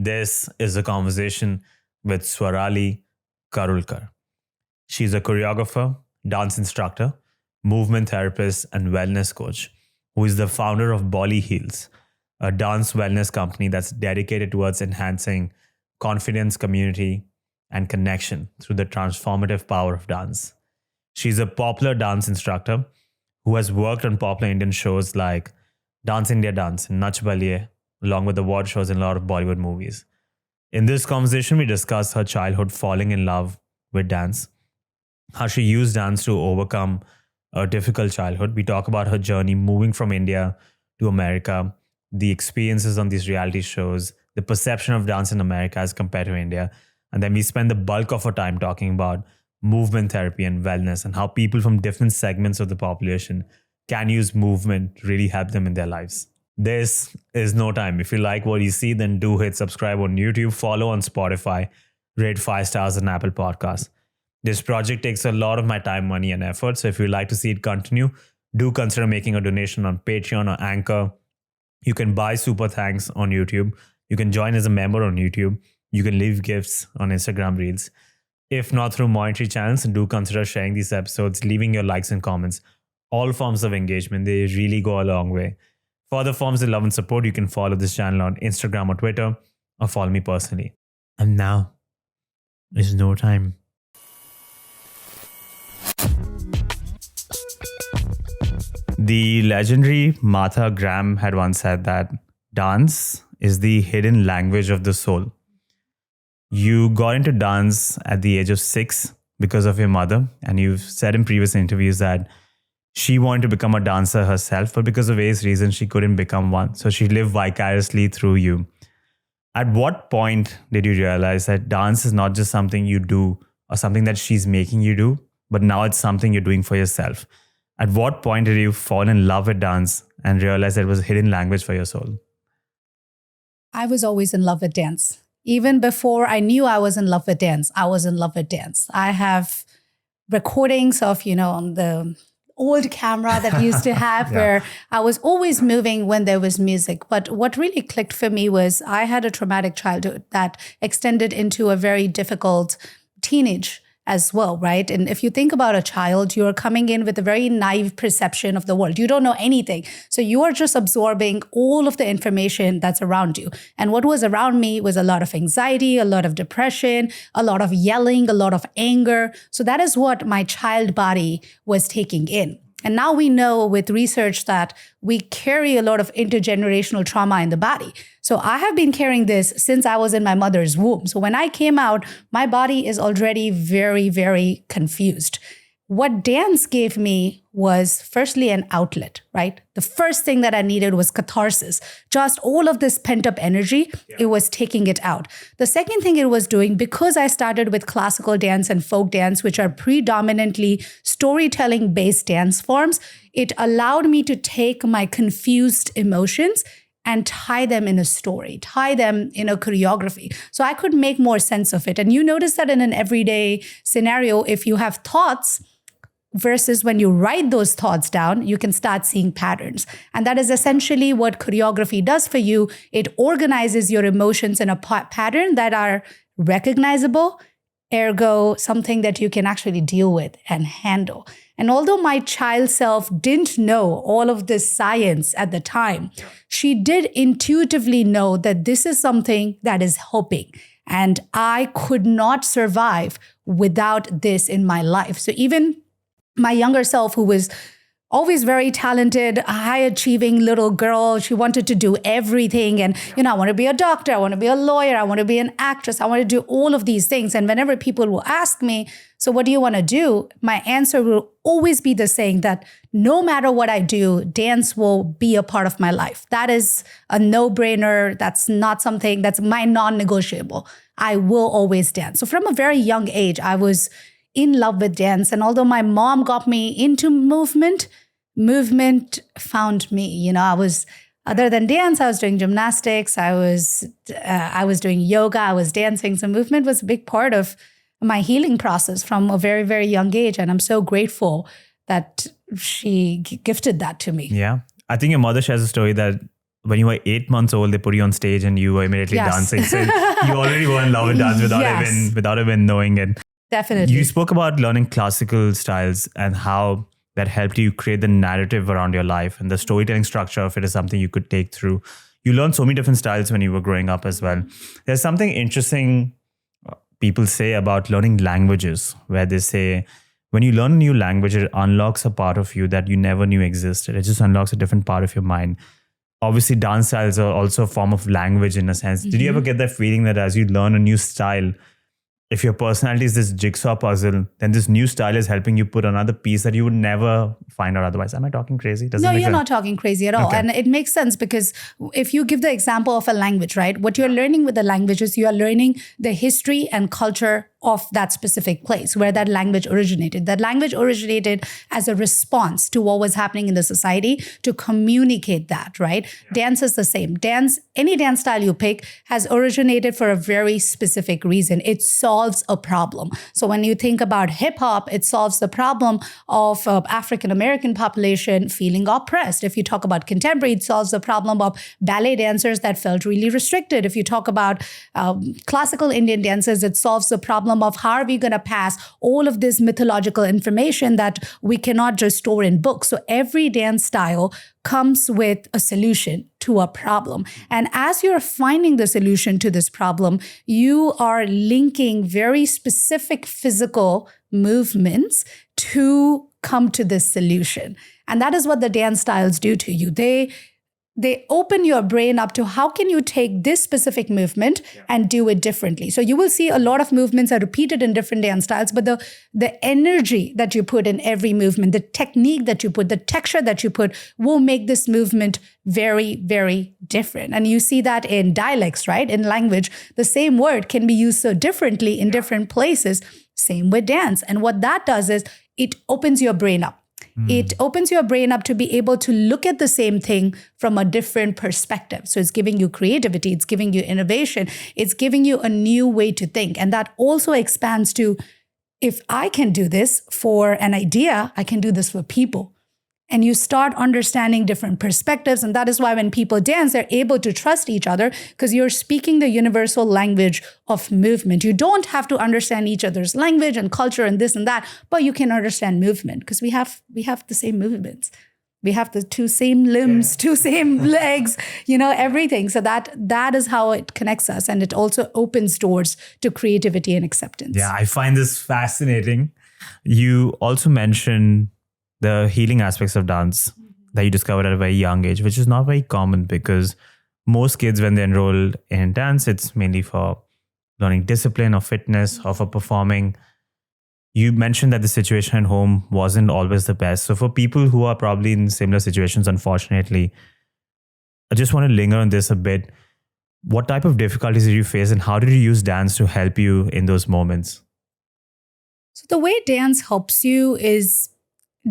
This is a conversation with Swarali Karulkar. She's a choreographer, dance instructor, movement therapist, and wellness coach who is the founder of Bollyheals, a dance wellness company that's dedicated towards enhancing confidence, community, and connection through the transformative power of dance. She's a popular dance instructor who has worked on popular Indian shows like Dance India Dance and Nach Baliye, along with award shows in a lot of Bollywood movies. In this conversation, we discuss her childhood falling in love with dance, how she used dance to overcome a difficult childhood. We talk about her journey moving from India to America, the experiences on these reality shows, the perception of dance in America as compared to India. And then we spend the bulk of our time talking about movement therapy and wellness and how people from different segments of the population can use movement to really help them in their lives. This is no time. If you like what you see, then do hit subscribe on YouTube, follow on Spotify, rate 5 stars on Apple Podcasts. This project takes a lot of my time, money, and effort. So if you'd like to see it continue, do consider making a donation on Patreon or Anchor. You can buy super thanks on YouTube. You can join as a member on YouTube. You can leave gifts on Instagram Reels. If not through monetary channels, do consider sharing these episodes, leaving your likes and comments. All forms of engagement, they really go a long way. For other forms of love and support, you can follow this channel on Instagram or Twitter, or follow me personally. And now is no time. The legendary Martha Graham had once said that dance is the hidden language of the soul. You got into dance at the age of 6 because of your mother, and you've said in previous interviews that she wanted to become a dancer herself, but because of various reasons, she couldn't become one. So she lived vicariously through you. At what point did you realize that dance is not just something you do or something that she's making you do, but now it's something you're doing for yourself? At what point did you fall in love with dance and realize that it was a hidden language for your soul? I was always in love with dance. Even before I knew I was in love with dance, I was in love with dance. I have recordings of, on the old camera that we used to have where I was always moving when there was music. But what really clicked for me was I had a traumatic childhood that extended into a very difficult teenage as well, right? And if you think about a child, you're coming in with a very naive perception of the world. You don't know anything. So you are just absorbing all of the information that's around you. And what was around me was a lot of anxiety, a lot of depression, a lot of yelling, a lot of anger. So that is what my child body was taking in. And now we know with research that we carry a lot of intergenerational trauma in the body. So I have been carrying this since I was in my mother's womb. So when I came out, my body is already very, very confused. What dance gave me was firstly an outlet, right? The first thing that I needed was catharsis. Just all of this pent up energy, it was taking it out. The second thing it was doing, because I started with classical dance and folk dance, which are predominantly storytelling based dance forms, it allowed me to take my confused emotions and tie them in a story, tie them in a choreography. So I could make more sense of it. And you notice that in an everyday scenario, if you have thoughts, versus when you write those thoughts down, you can start seeing patterns. And that is essentially what choreography does for you. It organizes your emotions in a pattern that are recognizable, ergo something that you can actually deal with and handle. And although my child self didn't know all of this science at the time, she did intuitively know that this is something that is helping. And I could not survive without this in my life. So even my younger self, who was always very talented, high achieving little girl, she wanted to do everything. And, I want to be a doctor, I want to be a lawyer, I want to be an actress, I want to do all of these things. And whenever people will ask me, so what do you want to do? My answer will always be the same, that no matter what I do, dance will be a part of my life. That is a no-brainer. That's not something, that's my non-negotiable. I will always dance. So from a very young age, I was in love with dance. And although my mom got me into movement found me. I was, other than dance, I was doing gymnastics, I was doing yoga, I was dancing. So movement was a big part of my healing process from a very, very young age. And I'm so grateful that she gifted that to me. Yeah. I think your mother shares a story that when you were 8 months old, they put you on stage and you were immediately dancing. So you already were in love with dance without even knowing it. Definitely. You spoke about learning classical styles and how that helped you create the narrative around your life, and the storytelling structure of it is something you could take through. You learned so many different styles when you were growing up as well. There's something interesting people say about learning languages, where they say when you learn a new language, it unlocks a part of you that you never knew existed. It just unlocks a different part of your mind. Obviously, dance styles are also a form of language in a sense. Did you ever get that feeling that as you learn a new style, if your personality is this jigsaw puzzle, then this new style is helping you put another piece that you would never find out otherwise? Am I talking crazy? No, you're not talking crazy at all. Okay. And it makes sense because if you give the example of a language, right? What you're learning with the language is you are learning the history and culture of that specific place where that language originated. That language originated as a response to what was happening in the society to communicate that, right? Yeah. Dance is the same. Any dance style you pick has originated for a very specific reason. It solves a problem. So when you think about hip hop, it solves the problem of African-American population feeling oppressed. If you talk about contemporary, it solves the problem of ballet dancers that felt really restricted. If you talk about classical Indian dancers, it solves the problem of how are we going to pass all of this mythological information that we cannot just store in books. So every dance style comes with a solution to a problem. And as you're finding the solution to this problem, you are linking very specific physical movements to come to this solution. And that is what the dance styles do to you. They open your brain up to how can you take this specific movement and do it differently. So you will see a lot of movements are repeated in different dance styles, but the energy that you put in every movement, the technique that you put, the texture that you put will make this movement very, very different. And you see that in dialects, right? In language, the same word can be used so differently in different places. Same with dance. And what that does is it opens your brain up. It opens your brain up to be able to look at the same thing from a different perspective. So it's giving you creativity, it's giving you innovation, it's giving you a new way to think. And that also expands to, if I can do this for an idea, I can do this for people. And you start understanding different perspectives. And that is why when people dance, they're able to trust each other because you're speaking the universal language of movement. You don't have to understand each other's language and culture and this and that, but you can understand movement because we have the same movements. We have the two same limbs, two same legs, everything. So that is how it connects us. And it also opens doors to creativity and acceptance. Yeah, I find this fascinating. You also mentioned the healing aspects of dance that you discovered at a very young age, which is not very common because most kids, when they're enrolled in dance, it's mainly for learning discipline or fitness or for performing. You mentioned that the situation at home wasn't always the best. So for people who are probably in similar situations, unfortunately, I just want to linger on this a bit. What type of difficulties did you face and how did you use dance to help you in those moments? So the way dance helps you is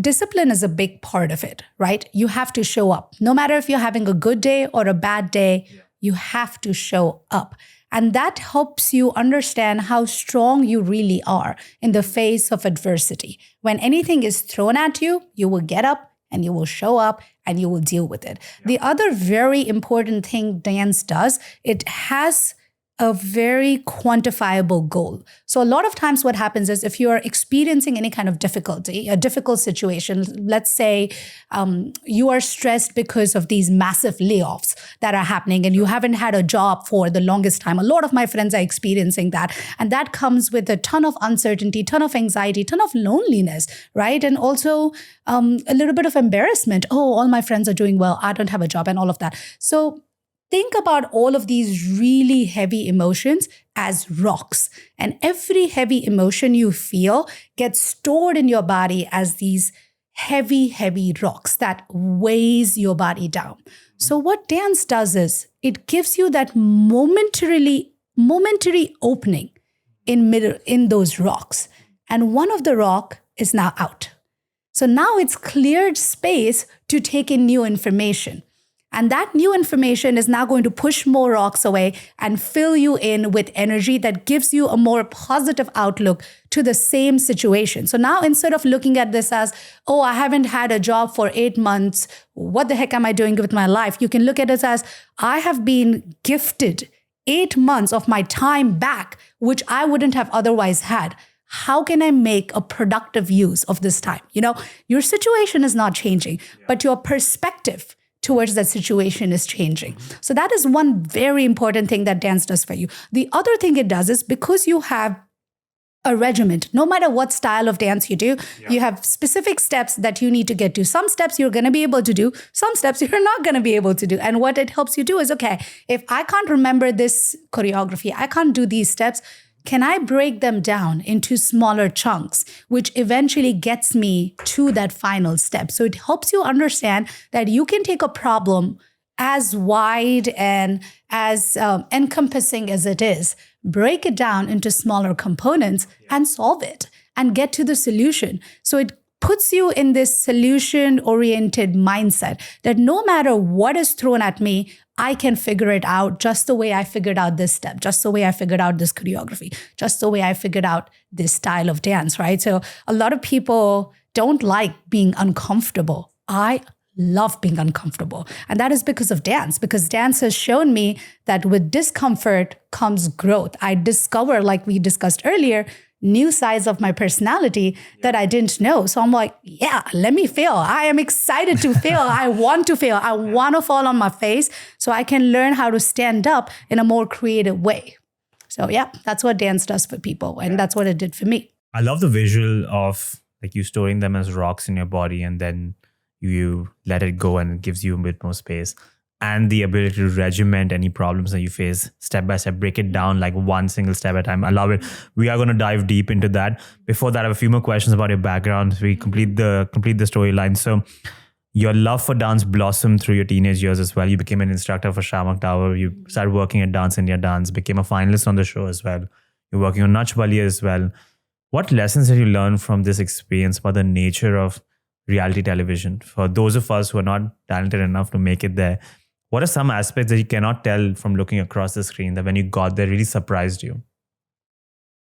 discipline is a big part of it, right? You have to show up. No matter if you're having a good day or a bad day, you have to show up. And that helps you understand how strong you really are in the face of adversity. When anything is thrown at you, you will get up and you will show up and you will deal with it. The other very important thing dance does, it has a very quantifiable goal. So a lot of times what happens is if you're experiencing any kind of difficulty, a difficult situation, let's say you are stressed because of these massive layoffs that are happening and you haven't had a job for the longest time. A lot of my friends are experiencing that. And that comes with a ton of uncertainty, ton of anxiety, ton of loneliness, right? And also a little bit of embarrassment. Oh, all my friends are doing well. I don't have a job and all of that. So think about all of these really heavy emotions as rocks. And every heavy emotion you feel gets stored in your body as these heavy, heavy rocks that weighs your body down. So what dance does is it gives you that momentary opening in those rocks. And one of the rock is now out. So now it's cleared space to take in new information. And that new information is now going to push more rocks away and fill you in with energy that gives you a more positive outlook to the same situation. So now instead of looking at this as, oh, I haven't had a job for 8 months, what the heck am I doing with my life? You can look at it as, I have been gifted 8 months of my time back, which I wouldn't have otherwise had. How can I make a productive use of this time? Your situation is not changing, but your perspective towards that situation is changing. So that is one very important thing that dance does for you. The other thing it does is, because you have a regiment, no matter what style of dance you do, you have specific steps that you need to get to. Some steps you're going to be able to do, some steps you're not going to be able to do. And what it helps you do is, okay, if I can't remember this choreography, I can't do these steps, can I break them down into smaller chunks, which eventually gets me to that final step? So it helps you understand that you can take a problem as wide and as encompassing as it is, break it down into smaller components and solve it and get to the solution. So it puts you in this solution-oriented mindset that no matter what is thrown at me, I can figure it out just the way I figured out this step, just the way I figured out this choreography, just the way I figured out this style of dance, right? So a lot of people don't like being uncomfortable. I love being uncomfortable. And that is because of dance, because dance has shown me that with discomfort comes growth. I discover, like we discussed earlier, new sides of my personality that I didn't know. So I'm like, yeah, let me fail. I am excited to fail. I want to fail. I want to fall on my face so I can learn how to stand up in a more creative way. So yeah, that's what dance does for people. And that's what it did for me. I love the visual of like you storing them as rocks in your body and then you let it go and it gives you a bit more space. And the ability to regiment any problems that you face step by step, break it down like one single step at a time. I love it. We are going to dive deep into that. Before that, I have a few more questions about your background. We complete the storyline. So your love for dance blossomed through your teenage years as well. You became an instructor for Shamak Tower. You started working at Dance India Dance, became a finalist on the show as well. You're working on Nach Baliya as well. What lessons did you learn from this experience about the nature of reality television? For those of us who are not talented enough to make it there, what are some aspects that you cannot tell from looking across the screen that when you got there really surprised you?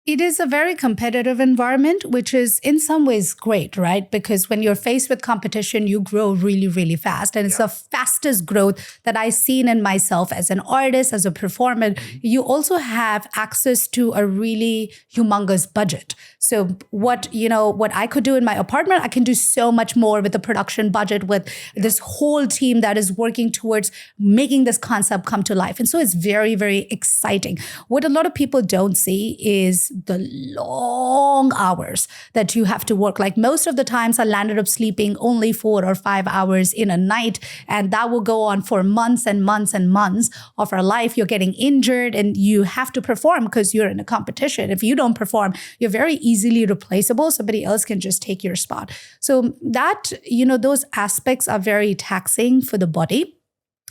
It is a very competitive environment, which is in some ways great, right? Because when you're faced with competition, you grow really, really fast. And it's the fastest growth that I've seen in myself as an artist, as a performer. You also have access to a really humongous budget. So what I could do in my apartment, I can do so much more with the production budget, with this whole team that is working towards making this concept come to life. And so it's very, very exciting. What a lot of people don't see is the long hours that you have to work. Like most of the times I landed up sleeping only 4 or 5 hours in a night. And that will go on for months and months and months of our life. You're getting injured and you have to perform because you're in a competition. If you don't perform, you're very easily replaceable. Somebody else can just take your spot. So that, those aspects are very taxing for the body.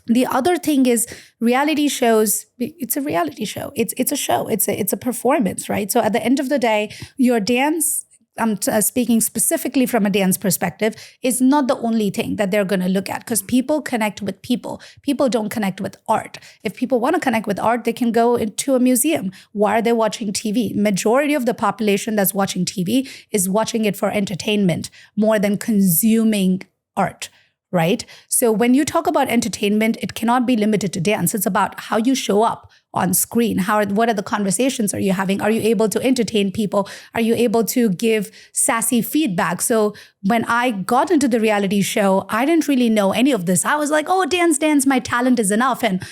The other thing is reality shows. It's a reality show. It's a show. It's a performance, right? So at the end of the day, your dance, I'm speaking specifically from a dance perspective, is not the only thing that they're going to look at, because people connect with people. People don't connect with art. If people want to connect with art, they can go into a museum. Why are they watching TV? Majority of the population that's watching TV is watching it for entertainment more than consuming art. Right? So when you talk about entertainment, it cannot be limited to dance. It's about how you show up on screen. What are the conversations are you having? Are you able to entertain people? Are you able to give sassy feedback? So when I got into the reality show, I didn't really know any of this. I was like, oh, dance, my talent is enough. And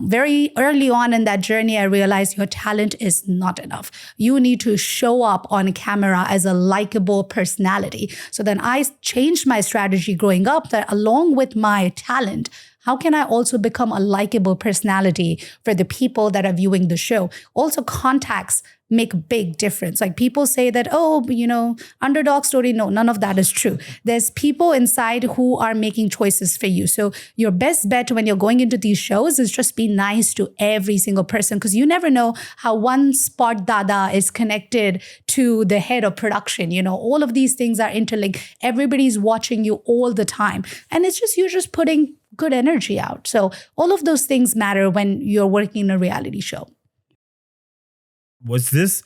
very early on in that journey, I realized your talent is not enough. You need to show up on camera as a likable personality. So then I changed my strategy growing up that along with my talent, how can I also become a likable personality for the people that are viewing the show? Also, contacts make a big difference. Like people say that, underdog story. No, none of that is true. There's people inside who are making choices for you. So your best bet when you're going into these shows is just be nice to every single person, because you never know how one spot dada is connected to the head of production. All of these things are interlinked. Everybody's watching you all the time. And it's just, you're just putting good energy out. So all of those things matter when you're working in a reality show. Was this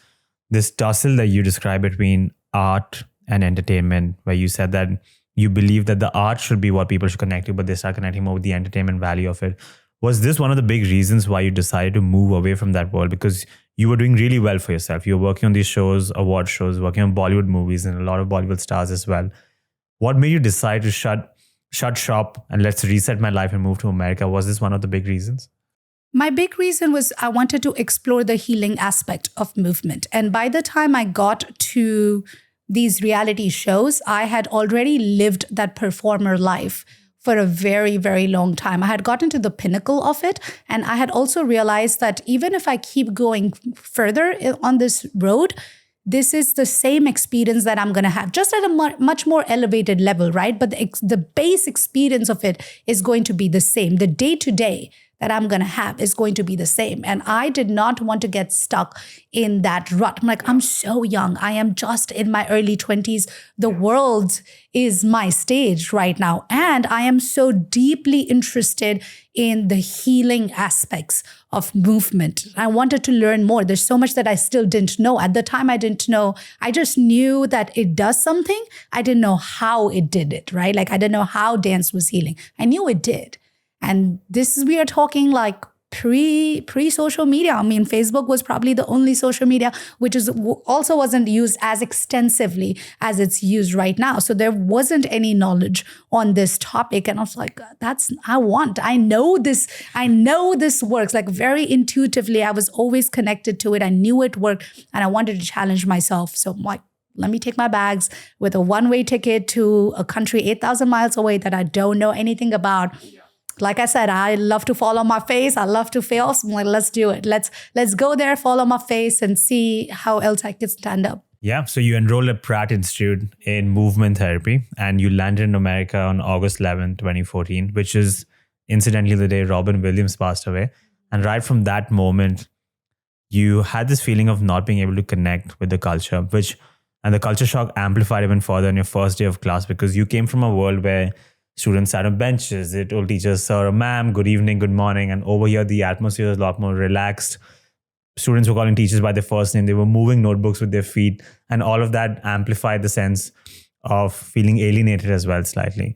tussle that you described between art and entertainment, where you said that you believe that the art should be what people should connect to, but they start connecting more with the entertainment value of it? Was this one of the big reasons why you decided to move away from that world? Because you were doing really well for yourself. You were working on these shows, award shows, working on Bollywood movies and a lot of Bollywood stars as well. What made you decide to shut shop and let's reset my life and move to America? Was this one of the big reasons? My big reason was I wanted to explore the healing aspect of movement. And by the time I got to these reality shows, I had already lived that performer life for a very, very long time. I had gotten to the pinnacle of it. And I had also realized that even if I keep going further on this road, this is the same experience that I'm going to have, just at a much more elevated level, right? But the base experience of it is going to be the same. The day-to-day that I'm going to have is going to be the same. And I did not want to get stuck in that rut. I'm like, I'm so young. I am just in my early 20s. The world is my stage right now. And I am so deeply interested in the healing aspects of movement. I wanted to learn more. There's so much that I still didn't know. At the time, I didn't know. I just knew that it does something. I didn't know how it did it, right? Like I didn't know how dance was healing. I knew it did. And we are talking like pre-social media. I mean, Facebook was probably the only social media which also wasn't used as extensively as it's used right now. So there wasn't any knowledge on this topic. And I was like, I know this works. Like very intuitively, I was always connected to it. I knew it worked and I wanted to challenge myself. So I'm like, let me take my bags with a one-way ticket to a country 8,000 miles away that I don't know anything about. Like I said, I love to fall on my face. I love to fail. So I'm like, let's do it. Let's go there, fall on my face and see how else I can stand up. Yeah. So you enrolled at Pratt Institute in movement therapy and you landed in America on August 11, 2014, which is incidentally the day Robin Williams passed away. And right from that moment, you had this feeling of not being able to connect with the culture, and the culture shock amplified even further on your first day of class because you came from a world where students sat on benches. They told teachers, sir or ma'am, good evening, good morning. And over here, the atmosphere was a lot more relaxed. Students were calling teachers by their first name. They were moving notebooks with their feet. And all of that amplified the sense of feeling alienated as well, slightly.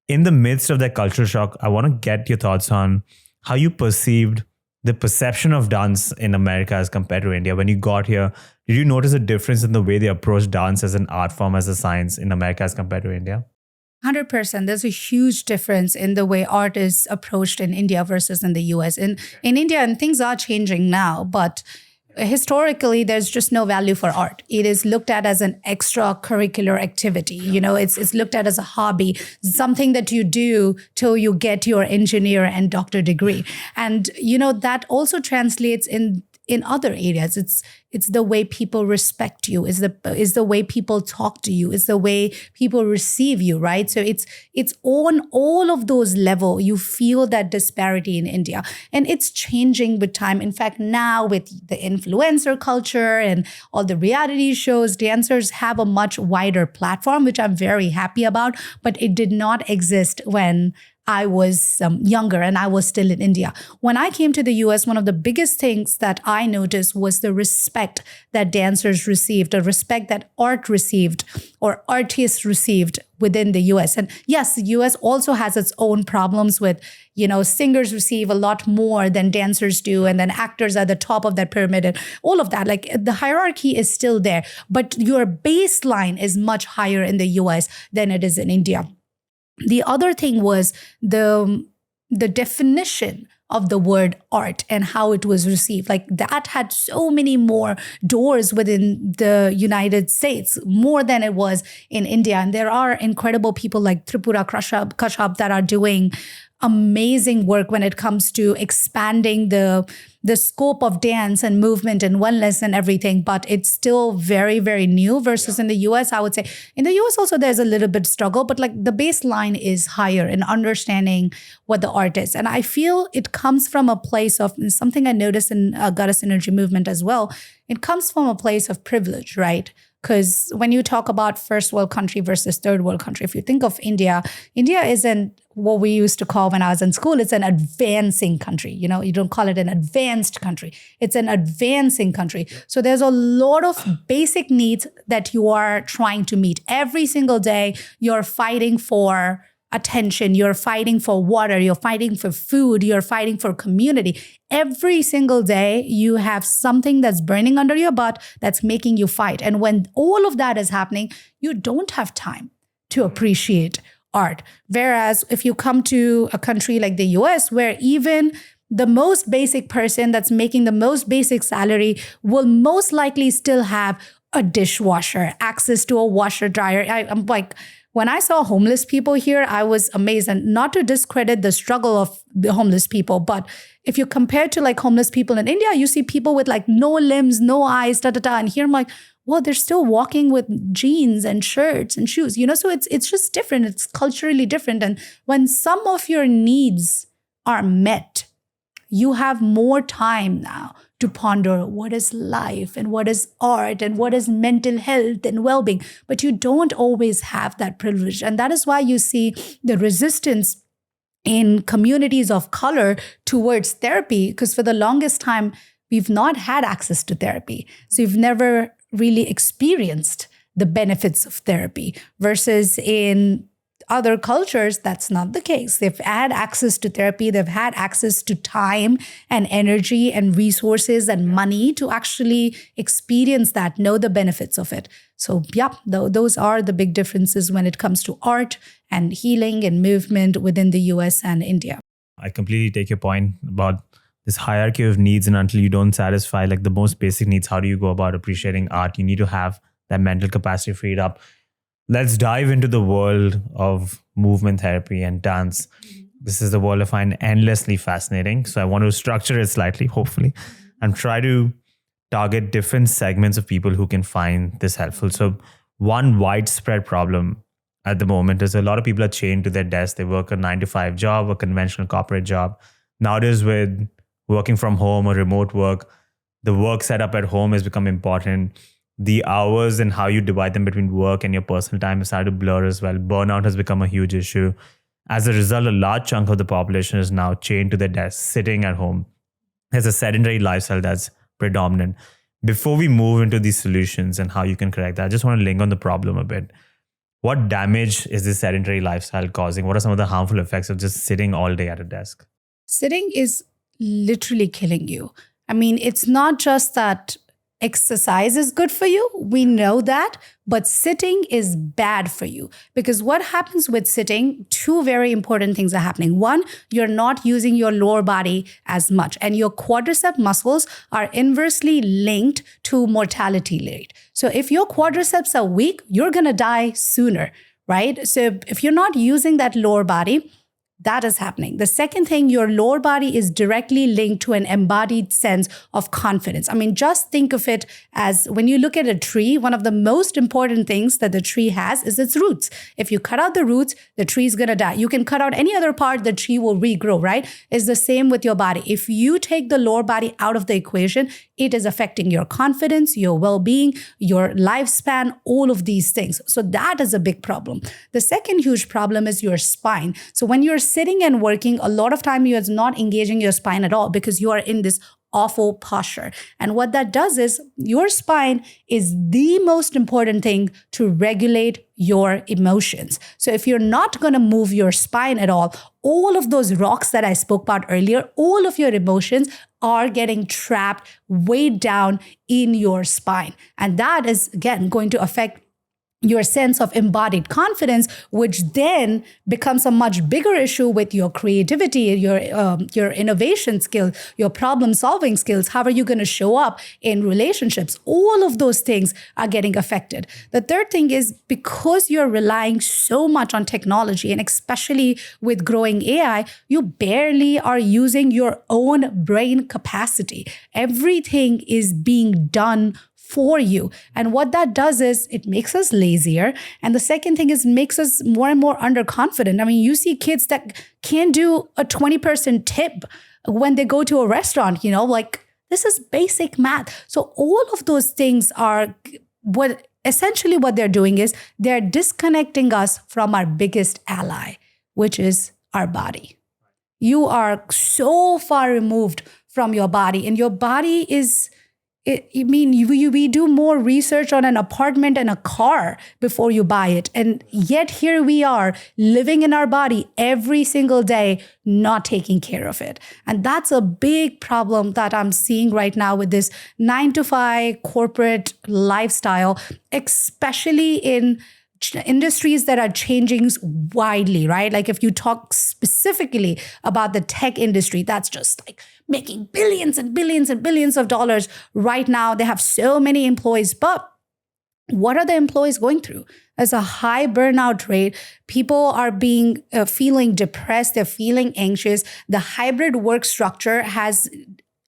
In the midst of that cultural shock, I want to get your thoughts on how you perceived the perception of dance in America as compared to India. When you got here, did you notice a difference in the way they approach dance as an art form, as a science in America as compared to India? 100%. There's a huge difference in the way art is approached in India versus in the US. In India, and things are changing now, but historically, there's just no value for art. It is looked at as an extracurricular activity. You know, it's looked at as a hobby, something that you do till you get your engineer and doctor degree. And, you know, that also translates in other areas. It's the way people respect you, is the way people talk to you, is the way people receive you, right? So it's on all of those levels. You feel that disparity in India. And it's changing with time. In fact, now with the influencer culture and all the reality shows, dancers have a much wider platform, which I'm very happy about, but it did not exist when I was younger and I was still in India. When I came to the US, one of the biggest things that I noticed was the respect that dancers received, the respect that art received or artists received within the US. And yes, the US also has its own problems with, you know, singers receive a lot more than dancers do. And then actors are at the top of that pyramid and all of that. Like the hierarchy is still there, but your baseline is much higher in the US than it is in India. The other thing was the definition of the word art and how it was received. Like that had so many more doors within the United States, more than it was in India. And there are incredible people like Tripura Kashyap that are doing amazing work when it comes to expanding the scope of dance and movement and wellness and everything, but it's still very, very new versus in the US, I would say. In the US also, there's a little bit struggle, but like the baseline is higher in understanding what the art is. And I feel it comes from a place of something I noticed in Goddess Energy movement as well. It comes from a place of privilege, right? Because when you talk about first world country versus third world country, if you think of India, India isn't what we used to call when I was in school, it's an advancing country. You know, you don't call it an advanced country. It's an advancing country. So there's a lot of basic needs that you are trying to meet. Every single day, you're fighting for attention, you're fighting for water, you're fighting for food, you're fighting for community. Every single day, you have something that's burning under your butt that's making you fight. And when all of that is happening, you don't have time to appreciate art. Whereas if you come to a country like the US, where even the most basic person that's making the most basic salary will most likely still have a dishwasher, access to a washer dryer. I'm like, when I saw homeless people here, I was amazed. And not to discredit the struggle of the homeless people, but if you compare to like homeless people in India, you see people with like no limbs, no eyes, and here I'm like, well, they're still walking with jeans and shirts and shoes, you know? So it's just different. It's culturally different. And when some of your needs are met, you have more time now to ponder what is life and what is art and what is mental health and well-being. But you don't always have that privilege. And that is why you see the resistance in communities of color towards therapy, because for the longest time, we've not had access to therapy. So you've never really experienced the benefits of therapy, versus in other cultures, that's not the case. They've had access to therapy. They've had access to time and energy and resources and money to actually experience that, know the benefits of it. So yeah, those are the big differences when it comes to art and healing and movement within the US and India. I completely take your point about this hierarchy of needs, and until you don't satisfy like the most basic needs, how do you go about appreciating art? You need to have that mental capacity freed up. Let's dive into the world of movement therapy and dance. This is the world I find endlessly fascinating. So I want to structure it slightly, hopefully, and try to target different segments of people who can find this helpful. So one widespread problem at the moment is a lot of people are chained to their desk. They work a 9-to-5 job, a conventional corporate job. Nowadays, with working from home or remote work, the work setup at home has become important. The hours and how you divide them between work and your personal time has started to blur as well. Burnout has become a huge issue. As a result, a large chunk of the population is now chained to their desk, sitting at home. There's a sedentary lifestyle that's predominant. Before we move into these solutions and how you can correct that, I just want to link on the problem a bit. What damage is this sedentary lifestyle causing? What are some of the harmful effects of just sitting all day at a desk? Sitting is literally killing you. I mean, it's not just that exercise is good for you. We know that, but sitting is bad for you, because what happens with sitting, two very important things are happening. One, you're not using your lower body as much, and your quadricep muscles are inversely linked to mortality rate. So if your quadriceps are weak, you're going to die sooner, right? So if you're not using that lower body, that is happening. The second thing, your lower body is directly linked to an embodied sense of confidence. I mean, just think of it as when you look at a tree, one of the most important things that the tree has is its roots. If you cut out the roots, the tree is going to die. You can cut out any other part, the tree will regrow, right? It's the same with your body. If you take the lower body out of the equation, it is affecting your confidence, your well-being, your lifespan, all of these things. So that is a big problem. The second huge problem is your spine. So when you're sitting and working, a lot of time you're not engaging your spine at all because you are in this awful posture. And what that does is your spine is the most important thing to regulate your emotions. So if you're not going to move your spine at all of those rocks that I spoke about earlier, all of your emotions are getting trapped way down in your spine. And that is, again, going to affect your sense of embodied confidence, which then becomes a much bigger issue with your creativity, your innovation skills, your problem-solving skills. How are you going to show up in relationships? All of those things are getting affected. The third thing is, because you're relying so much on technology, and especially with growing AI, you barely are using your own brain capacity. Everything is being done for you. And what that does is it makes us lazier. And the second thing is it makes us more and more underconfident. I mean, you see kids that can't do a 20% tip when they go to a restaurant, like this is basic math. So all of those things are what they're doing is they're disconnecting us from our biggest ally, which is our body. You are so far removed from your body, and your body is, we do more research on an apartment and a car before you buy it. And yet here we are living in our body every single day, not taking care of it. And that's a big problem that I'm seeing right now with this 9-to-5 corporate lifestyle, especially in industries that are changing widely, right? Like if you talk specifically about the tech industry, that's just like making billions and billions and billions of dollars right now. They have so many employees, but what are the employees going through? There's a high burnout rate. People are feeling depressed. They're feeling anxious. The hybrid work structure has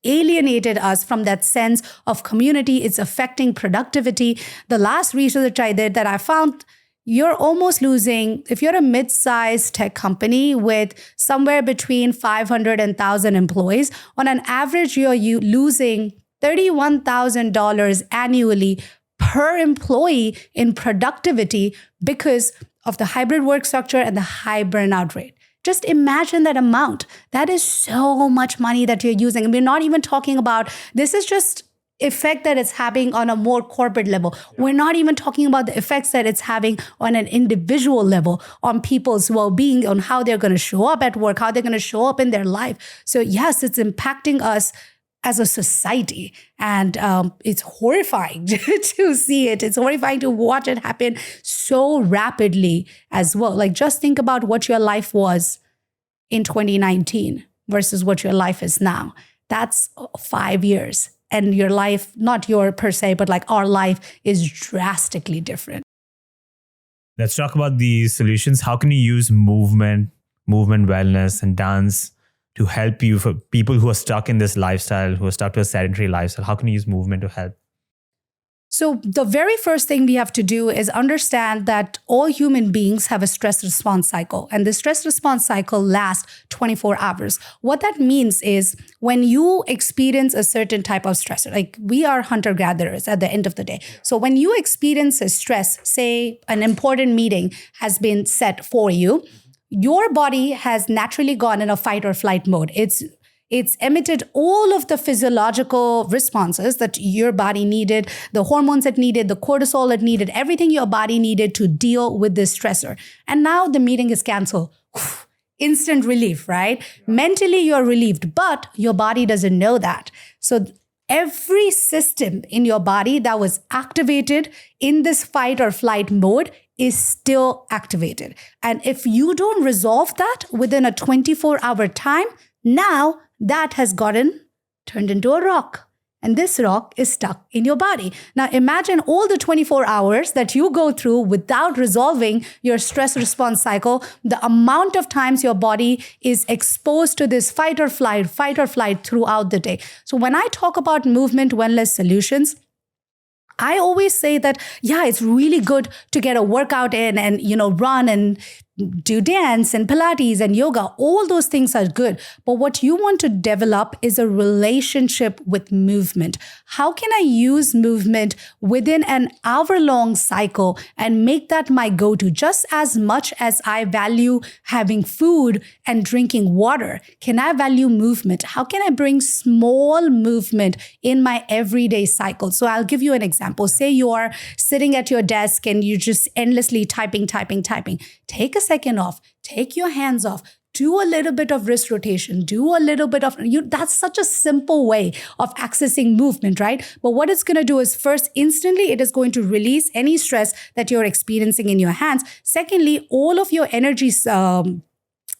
alienated us from that sense of community. It's affecting productivity. The last research I did that I found, you're almost losing, if you're a mid-sized tech company with somewhere between 500 and 1,000 employees, on an average, you're losing $31,000 annually per employee in productivity because of the hybrid work structure and the high burnout rate. Just imagine that amount. That is so much money that you're using. And we're not even talking about, this is just effect that it's having on a more corporate level. We're not even talking about the effects that it's having on an individual level, on people's well-being, on how they're going to show up at work, how they're going to show up in their life. So yes, it's impacting us as a society. And it's horrifying to see it. It's horrifying to watch it happen so rapidly as well. Like just think about what your life was in 2019 versus what your life is now. That's 5 years. And your life, not your per se, but like our life is drastically different. Let's talk about the solutions. How can you use movement, wellness, and dance to help you, for people who are stuck in this lifestyle, who are stuck to a sedentary lifestyle? How can you use movement to help? So the very first thing we have to do is understand that all human beings have a stress response cycle, and the stress response cycle lasts 24 hours. What that means is when you experience a certain type of stressor, like we are hunter-gatherers at the end of the day. So when you experience a stress, say an important meeting has been set for you, your body has naturally gone in a fight or flight mode. It's emitted all of the physiological responses that your body needed, the hormones it needed, the cortisol it needed, everything your body needed to deal with this stressor. And now the meeting is canceled. Instant relief, right? Yeah. Mentally, you're relieved, but your body doesn't know that. So every system in your body that was activated in this fight or flight mode is still activated. And if you don't resolve that within a 24-hour time, now that has gotten turned into a rock. And this rock is stuck in your body. Now imagine all the 24 hours that you go through without resolving your stress response cycle, the amount of times your body is exposed to this fight or flight throughout the day. So when I talk about movement wellness solutions, I always say that, yeah, it's really good to get a workout in and, run and do dance and Pilates and yoga. All those things are good. But what you want to develop is a relationship with movement. How can I use movement within an hour-long cycle and make that my go-to? Just as much as I value having food and drinking water, can I value movement? How can I bring small movement in my everyday cycle? So I'll give you an example. Say you are sitting at your desk and you're just endlessly typing. Take a second off, take your hands off, do a little bit of wrist rotation, do a little bit of, that's such a simple way of accessing movement, right? But what it's going to do is first, instantly, it is going to release any stress that you're experiencing in your hands. Secondly, all of your energy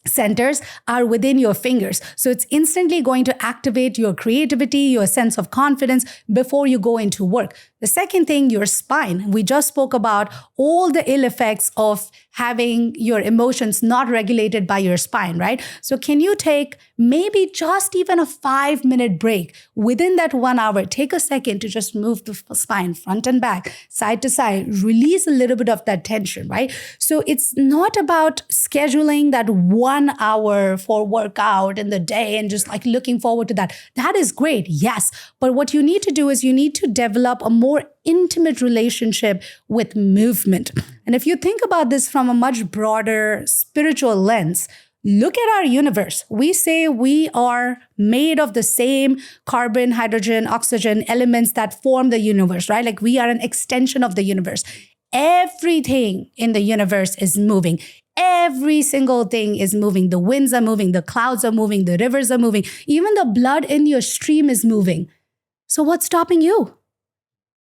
centers are within your fingers. So it's instantly going to activate your creativity, your sense of confidence before you go into work. The second thing, your spine. We just spoke about all the ill effects of having your emotions not regulated by your spine, right? So can you take maybe just even a 5-minute break within that 1 hour? Take a second to just move the spine front and back, side to side, release a little bit of that tension, right? So it's not about scheduling that 1 hour for workout in the day and just like looking forward to that. That is great, yes. But what you need to do is you need to develop a more intimate relationship with movement. And if you think about this from a much broader spiritual lens, Look at our universe. We say we are made of the same carbon, hydrogen, oxygen elements that form the universe, right? Like we are an extension of the universe. Everything in the universe is moving. Every single thing is moving. The winds are moving. The clouds are moving. The rivers are moving. Even the blood in your stream is moving. So what's stopping you?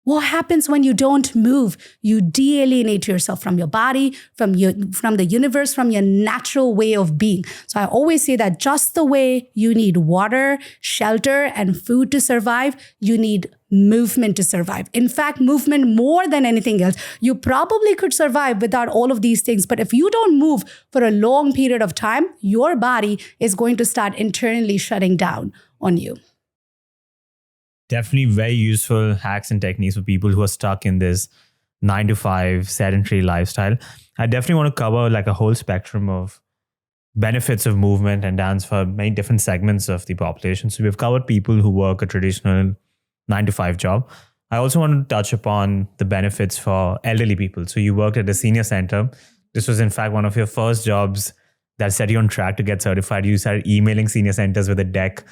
What happens when you don't move? You de-alienate yourself from your body, from the universe, from your natural way of being. So I always say that just the way you need water, shelter, and food to survive, you need movement to survive. In fact, movement more than anything else. You probably could survive without all of these things, but if you don't move for a long period of time, your body is going to start internally shutting down on you. Definitely very useful hacks and techniques for people who are stuck in this 9 to 5 sedentary lifestyle. I definitely want to cover like a whole spectrum of benefits of movement and dance for many different segments of the population. So we've covered people who work a traditional 9 to 5 job. I also want to touch upon the benefits for elderly people. So you worked at a senior center. This was in fact one of your first jobs that set you on track to get certified. You started emailing senior centers with a deck.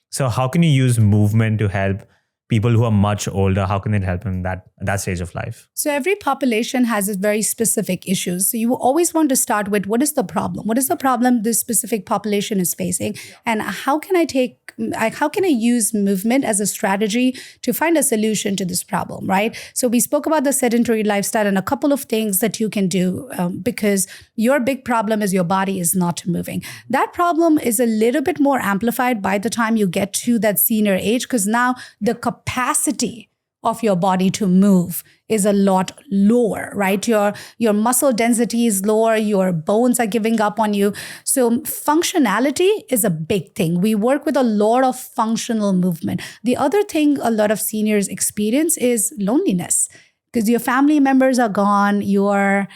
So how can you use movement to help people who are much older? How can it help in that stage of life? So every population has its very specific issues. So you always want to start with what is the problem? What is the problem this specific population is facing? And how can I use movement as a strategy to find a solution to this problem, right? So we spoke about the sedentary lifestyle and a couple of things that you can do because your big problem is your body is not moving. That problem is a little bit more amplified by the time you get to that senior age because now the capacity of your body to move is a lot lower, right? Your muscle density is lower, your bones are giving up on you. So functionality is a big thing. We work with a lot of functional movement. The other thing a lot of seniors experience is loneliness. Because your family members are gone, your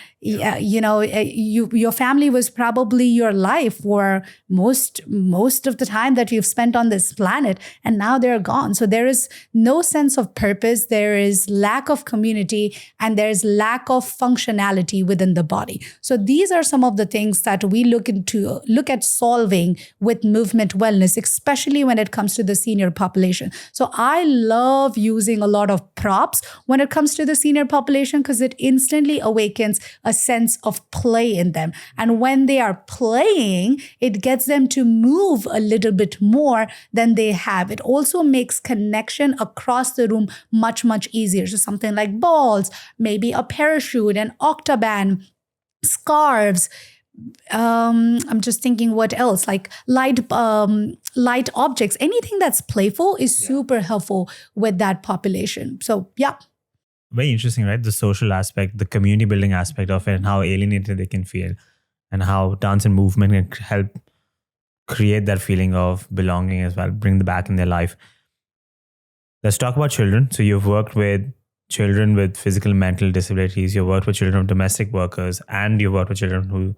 family was probably your life for most of the time that you've spent on this planet, and now they're gone. So there is no sense of purpose, there is lack of community, and there's lack of functionality within the body. So these are some of the things that we look at solving with movement wellness, especially when it comes to the senior population. So I love using a lot of props when it comes to the senior population because it instantly awakens a sense of play in them. And when they are playing, it gets them to move a little bit more than they have. It also makes connection across the room much, much easier. So something like balls, maybe a parachute, an octoband, scarves. I'm just thinking what else, like light objects, anything that's playful is super helpful with that population. So yeah. Very interesting, right? The social aspect, the community building aspect of it, and how alienated they can feel, and how dance and movement can help create that feeling of belonging as well, bring them back in their life. Let's talk about children. So you've worked with children with physical and mental disabilities. You've worked with children of domestic workers, and you've worked with children who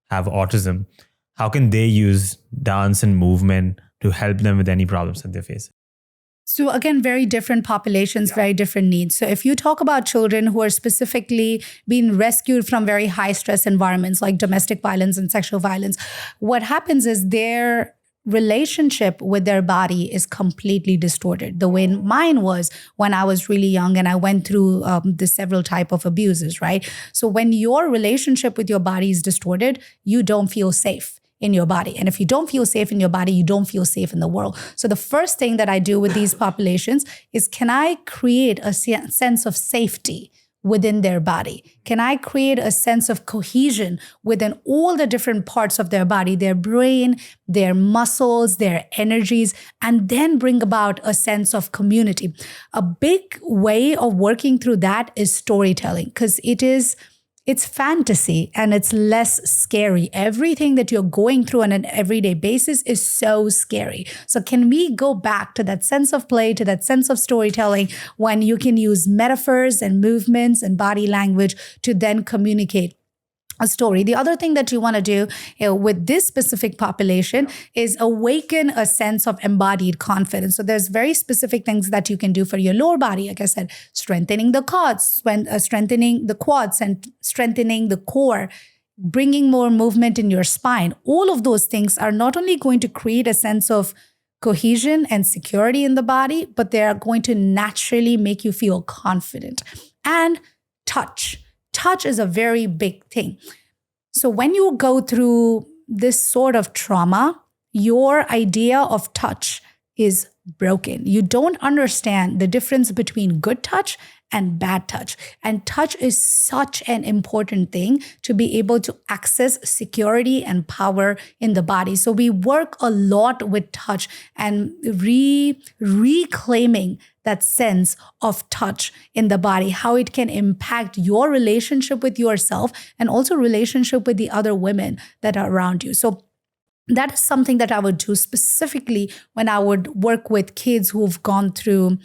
have autism. How can they use dance and movement to help them with any problems that they face? So again, very different populations, very different needs. So if you talk about children who are specifically being rescued from very high stress environments like domestic violence and sexual violence, what happens is their relationship with their body is completely distorted. The way mine was when I was really young and I went through the several type of abuses, right? So when your relationship with your body is distorted, you don't feel safe in your body. And if you don't feel safe in your body, you don't feel safe in the world. So the first thing that I do with these populations is, can I create a sense of safety within their body? Can I create a sense of cohesion within all the different parts of their body, their brain, their muscles, their energies, and then bring about a sense of community? A big way of working through that is storytelling, because it's fantasy and it's less scary. Everything that you're going through on an everyday basis is so scary. So can we go back to that sense of play, to that sense of storytelling, when you can use metaphors and movements and body language to then communicate a story? The other thing that you want to do with this specific population is awaken a sense of embodied confidence. So there's very specific things that you can do for your lower body. Like I said, strengthening the quads, and strengthening the core, bringing more movement in your spine. All of those things are not only going to create a sense of cohesion and security in the body, but they are going to naturally make you feel confident. And touch. Touch is a very big thing. So when you go through this sort of trauma, your idea of touch is broken. You don't understand the difference between good touch and bad touch. And touch is such an important thing to be able to access security and power in the body. So we work a lot with touch and reclaiming that sense of touch in the body, how it can impact your relationship with yourself and also relationship with the other women that are around you. So that is something that I would do specifically when I would work with kids who've gone through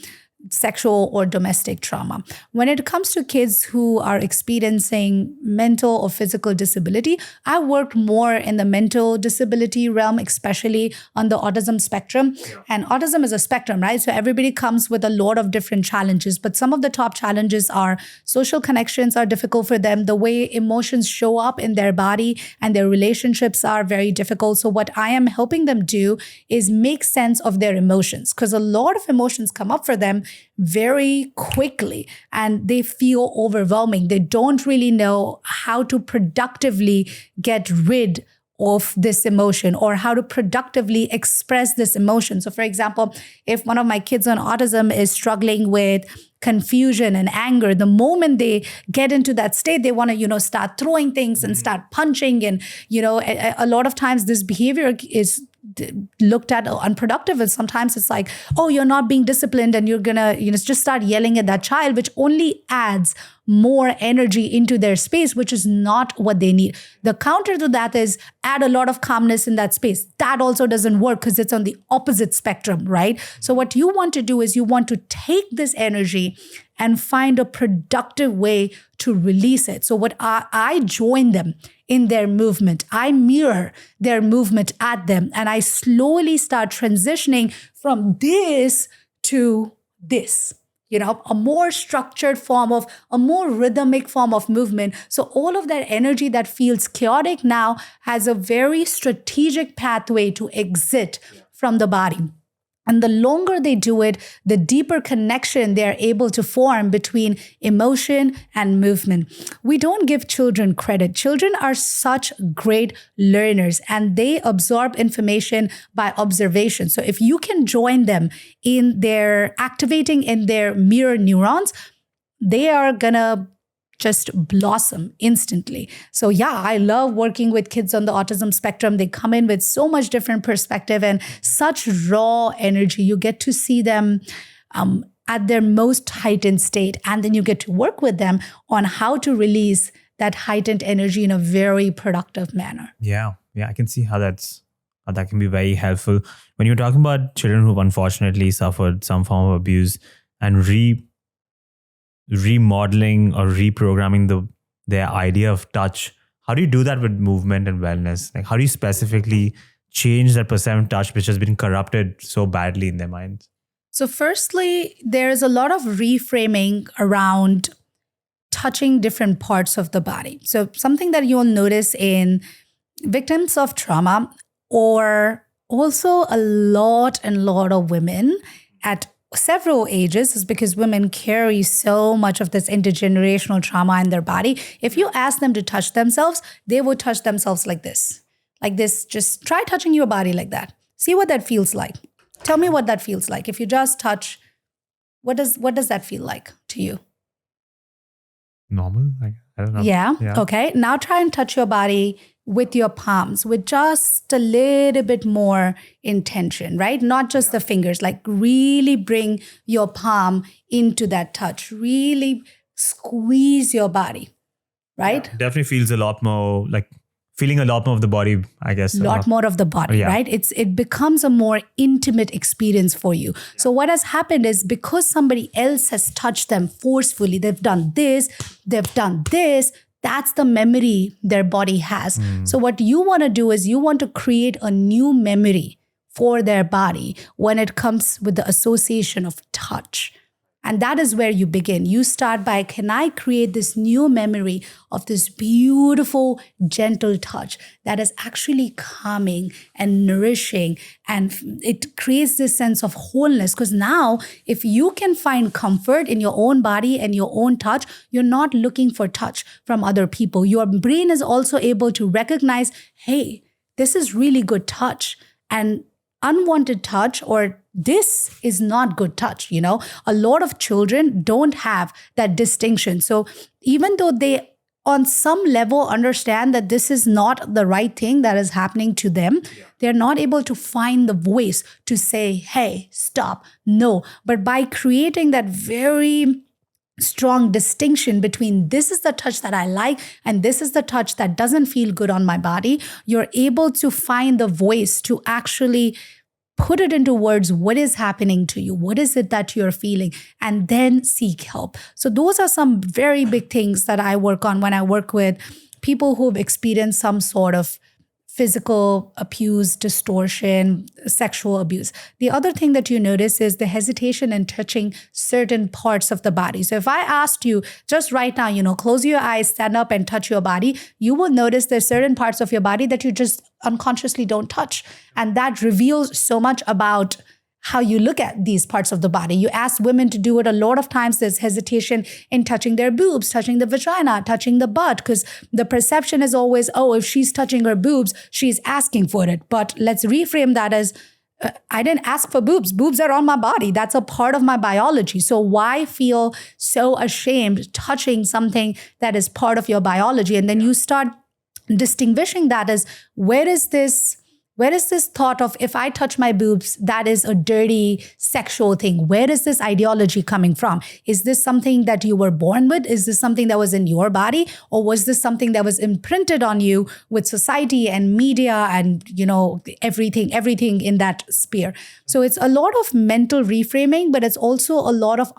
sexual or domestic trauma. When it comes to kids who are experiencing mental or physical disability, I worked more in the mental disability realm, especially on the autism spectrum. Yeah. And autism is a spectrum, right? So everybody comes with a lot of different challenges, but some of the top challenges are social connections are difficult for them. The way emotions show up in their body and their relationships are very difficult. So what I am helping them do is make sense of their emotions, because a lot of emotions come up for them very quickly and they feel overwhelming. They don't really know how to productively get rid of this emotion or how to productively express this emotion. So for example, if one of my kids on autism is struggling with confusion and anger, the moment they get into that state, they want to, start throwing things and start punching. And, a lot of times this behavior is looked at unproductive. And sometimes it's like, oh, you're not being disciplined and you're going to, just start yelling at that child, which only adds more energy into their space, which is not what they need. The counter to that is add a lot of calmness in that space. That also doesn't work because it's on the opposite spectrum, right? So what you want to do is you want to take this energy and find a productive way to release it. So what I join them in their movement. I mirror their movement at them, and I slowly start transitioning from this to this. A more structured form of, a more rhythmic form of movement. So all of that energy that feels chaotic now has a very strategic pathway to exit from the body. And the longer they do it, the deeper connection they're able to form between emotion and movement. We don't give children credit. Children are such great learners and they absorb information by observation. So if you can join them in their activating in their mirror neurons, they are gonna just blossom instantly. So yeah, I love working with kids on the autism spectrum. They come in with so much different perspective and such raw energy. You get to see them at their most heightened state. And then you get to work with them on how to release that heightened energy in a very productive manner. Yeah, I can see how that can be very helpful. When you're talking about children who've unfortunately suffered some form of abuse and remodeling or reprogramming their idea of touch, how do you do that with movement and wellness? Like, how do you specifically change that perceived touch which has been corrupted so badly in their minds? So firstly, there is a lot of reframing around touching different parts of the body. So something that you'll notice in victims of trauma, or also a lot of women at several ages, is because women carry so much of this intergenerational trauma in their body. If you ask them to touch themselves, they would touch themselves like this. Just try touching your body like that. See what that feels like. Tell me what that feels like. If you just touch, what does that feel like to you? Normal? I don't know. Yeah. Okay. Now try and touch your body with your palms, with just a little bit more intention, right? Not just the fingers, like really bring your palm into that touch. Really squeeze your body, right? Yeah, definitely feels a lot more like feeling a lot more of the body, I guess. A lot more of the body, right? It becomes a more intimate experience for you. So what has happened is because somebody else has touched them forcefully, they've done this, that's the memory their body has. So what you want to do is you want to create a new memory for their body when it comes with the association of touch. And that is where you begin. You start by, can I create this new memory of this beautiful, gentle touch that is actually calming and nourishing, and it creates this sense of wholeness. Because now, if you can find comfort in your own body and your own touch, you're not looking for touch from other people. Your brain is also able to recognize, hey, this is really good touch, and unwanted touch, or this is not good touch. A lot of children don't have that distinction. So even though they on some level understand that this is not the right thing that is happening to them, they're not able to find the voice to say, hey, stop, no. But by creating that very strong distinction between this is the touch that I like and this is the touch that doesn't feel good on my body, you're able to find the voice to actually put it into words. What is happening to you? What is it that you're feeling? And then seek help. So those are some very big things that I work on when I work with people who've experienced some sort of physical abuse, distortion, sexual abuse. The other thing that you notice is the hesitation in touching certain parts of the body. So if I asked you just right now, close your eyes, stand up and touch your body, you will notice there's certain parts of your body that you just unconsciously don't touch. And that reveals so much about how you look at these parts of the body. You ask women to do it a lot of times. There's hesitation in touching their boobs, touching the vagina, touching the butt, because the perception is always, oh, if she's touching her boobs, she's asking for it. But let's reframe that as, I didn't ask for boobs. Boobs are on my body. That's a part of my biology. So why feel so ashamed touching something that is part of your biology? And then you start distinguishing that as, where is this thought of, if I touch my boobs, that is a dirty sexual thing? Where is this ideology coming from? Is this something that you were born with? Is this something that was in your body? Or was this something that was imprinted on you with society and media and, everything in that sphere? So it's a lot of mental reframing, but it's also a lot of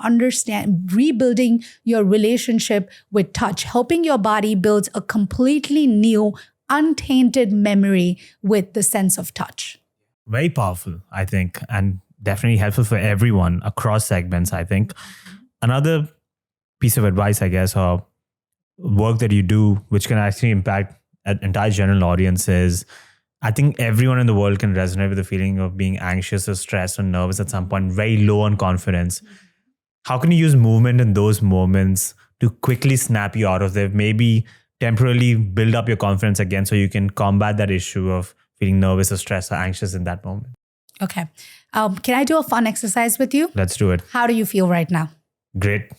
rebuilding your relationship with touch, helping your body build a completely new, untainted memory with the sense of touch. Very powerful, I think, and definitely helpful for everyone across segments, I think. Another piece of advice, I guess, or work that you do, which can actually impact an entire general audience, is I think everyone in the world can resonate with the feeling of being anxious or stressed or nervous at some point, very low on confidence. How can you use movement in those moments to quickly snap you out of there? Maybe temporarily build up your confidence again so you can combat that issue of feeling nervous or stressed or anxious in that moment. Okay. Can I do a fun exercise with you? Let's do it. How do you feel right now? Great.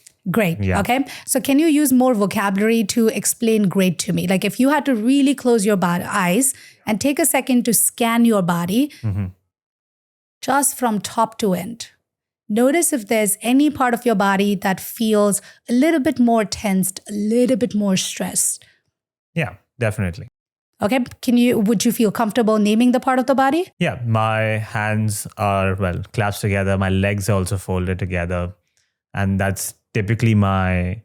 Yeah. Okay. So can you use more vocabulary to explain great to me? Like if you had to really close your eyes and take a second to scan your body, just from top to end. Notice if there's any part of your body that feels a little bit more tensed, a little bit more stressed. Yeah, definitely. Okay. Would you feel comfortable naming the part of the body? Yeah. My hands are, clasped together. My legs are also folded together. And that's typically my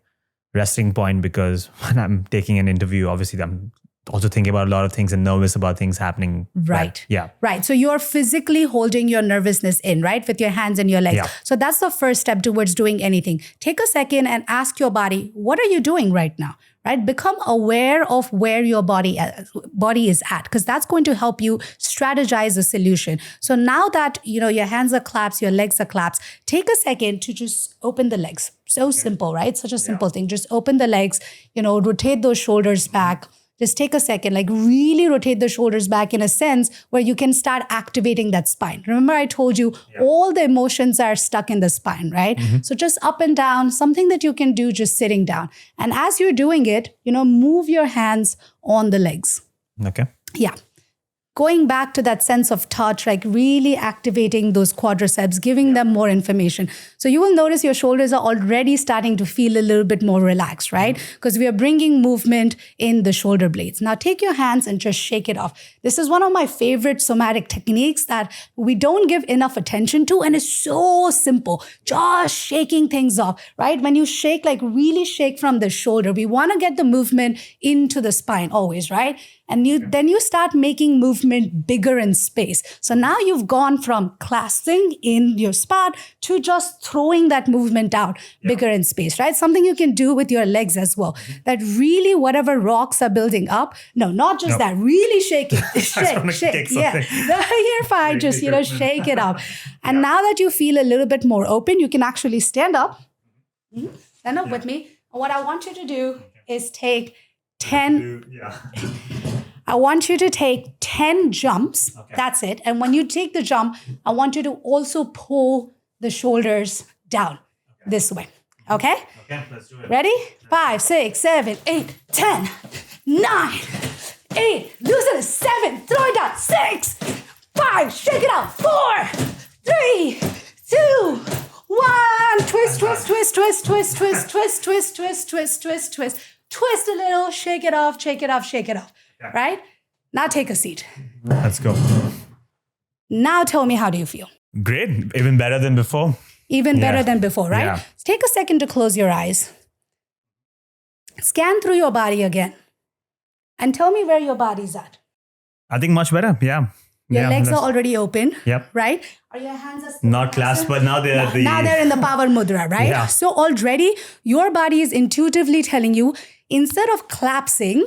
resting point, because when I'm taking an interview, obviously I'm also thinking about a lot of things and nervous about things happening. Right. Yeah. Right. So you're physically holding your nervousness in, right? With your hands and your legs. Yeah. So that's the first step towards doing anything. Take a second and ask your body, what are you doing right now? Right? Become aware of where your body is at, because that's going to help you strategize a solution. So now that, your hands are clasped, your legs are clasped, take a second to just open the legs. So simple, right? Such a simple thing. Just open the legs, rotate those shoulders back. Just take a second, really rotate the shoulders back in a sense where you can start activating that spine. Remember I told you all the emotions are stuck in the spine, right? So just up and down, something that you can do just sitting down. And as you're doing it, move your hands on the legs. Okay. Yeah. Going back to that sense of touch, really activating those quadriceps, giving them more information. So you will notice your shoulders are already starting to feel a little bit more relaxed, right? Because we are bringing movement in the shoulder blades. Now take your hands and just shake it off. This is one of my favorite somatic techniques that we don't give enough attention to, and it's so simple. Just shaking things off, right? When you shake, really shake from the shoulder. We want to get the movement into the spine always, right? And then you start making movement bigger in space. So now you've gone from clasping in your spot to just throwing that movement out bigger in space, right? Something you can do with your legs as well. That really, whatever rocks are building up, not just that, really shake it. Shake. Yeah. You're fine. Just, shake it up. And now that you feel a little bit more open, you can actually stand up. Stand up with me. What I want you to do is take 10. I want you to take 10 jumps. Okay. That's it. And when you take the jump, I want you to also pull the shoulders down this way. Okay? Okay, let's do it. Ready? 5, 6, 7, 8, 10, 9, 8. Loosen it. 7. Throw it down. 6, 5. Shake it out. 4, 3, 2, 1. Twist, twist, twist, twist, twist, twist, twist, twist, twist, twist, twist, twist. Twist a little. Shake it off. Shake it off. Shake it off. Right? Now take a seat. Let's go. Now tell me, how do you feel? Great. Even better than before. Even better than before, right? Yeah. Take a second to close your eyes. Scan through your body again. And tell me where your body's at. I think much better. Yeah. Your legs are already open. Yep. Right? Or your hands are still not clasped, but now they're now they're in the power mudra, right? Yeah. So already your body is intuitively telling you, instead of collapsing,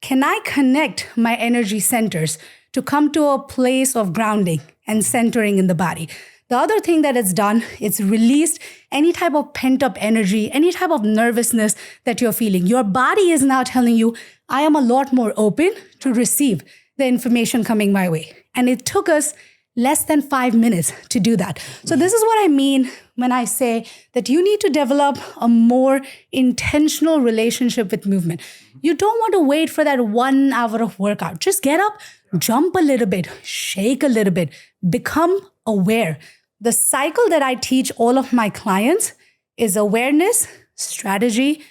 can I connect my energy centers to come to a place of grounding and centering in the body? The other thing that it's done, it's released any type of pent-up energy, any type of nervousness that you're feeling. Your body is now telling you, I am a lot more open to receive the information coming my way. And it took us less than 5 minutes to do that. So this is what I mean when I say that you need to develop a more intentional relationship with movement. You don't want to wait for that 1 hour of workout. Just get up, jump a little bit, shake a little bit, become aware. The cycle that I teach all of my clients is awareness, strategy,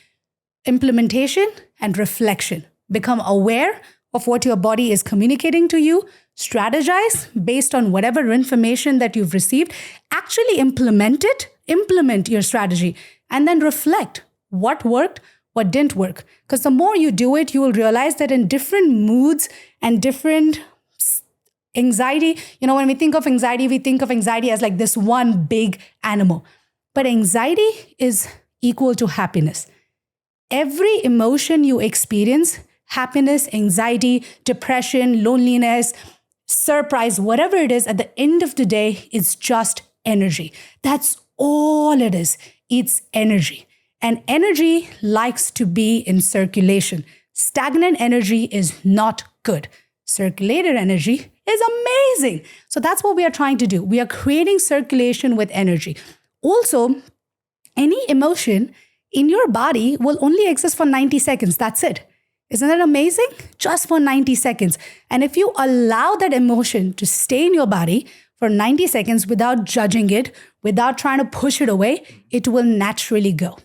implementation, and reflection. Become aware of what your body is communicating to you, strategize based on whatever information that you've received, actually implement it, implement your strategy, and then reflect what worked, what didn't work. Because the more you do it, you will realize that in different moods and different anxiety, when we think of anxiety as like this one big animal. But anxiety is equal to happiness. Every emotion you experience, happiness, anxiety, depression, loneliness, surprise, whatever it is, at the end of the day, it's just energy. That's all it is. It's energy. And energy likes to be in circulation. Stagnant energy is not good. Circulated energy is amazing. So that's what we are trying to do. We are creating circulation with energy. Also, any emotion in your body will only exist for 90 seconds. That's it. Isn't that amazing? Just for 90 seconds. And if you allow that emotion to stay in your body for 90 seconds without judging it, without trying to push it away, it will naturally go.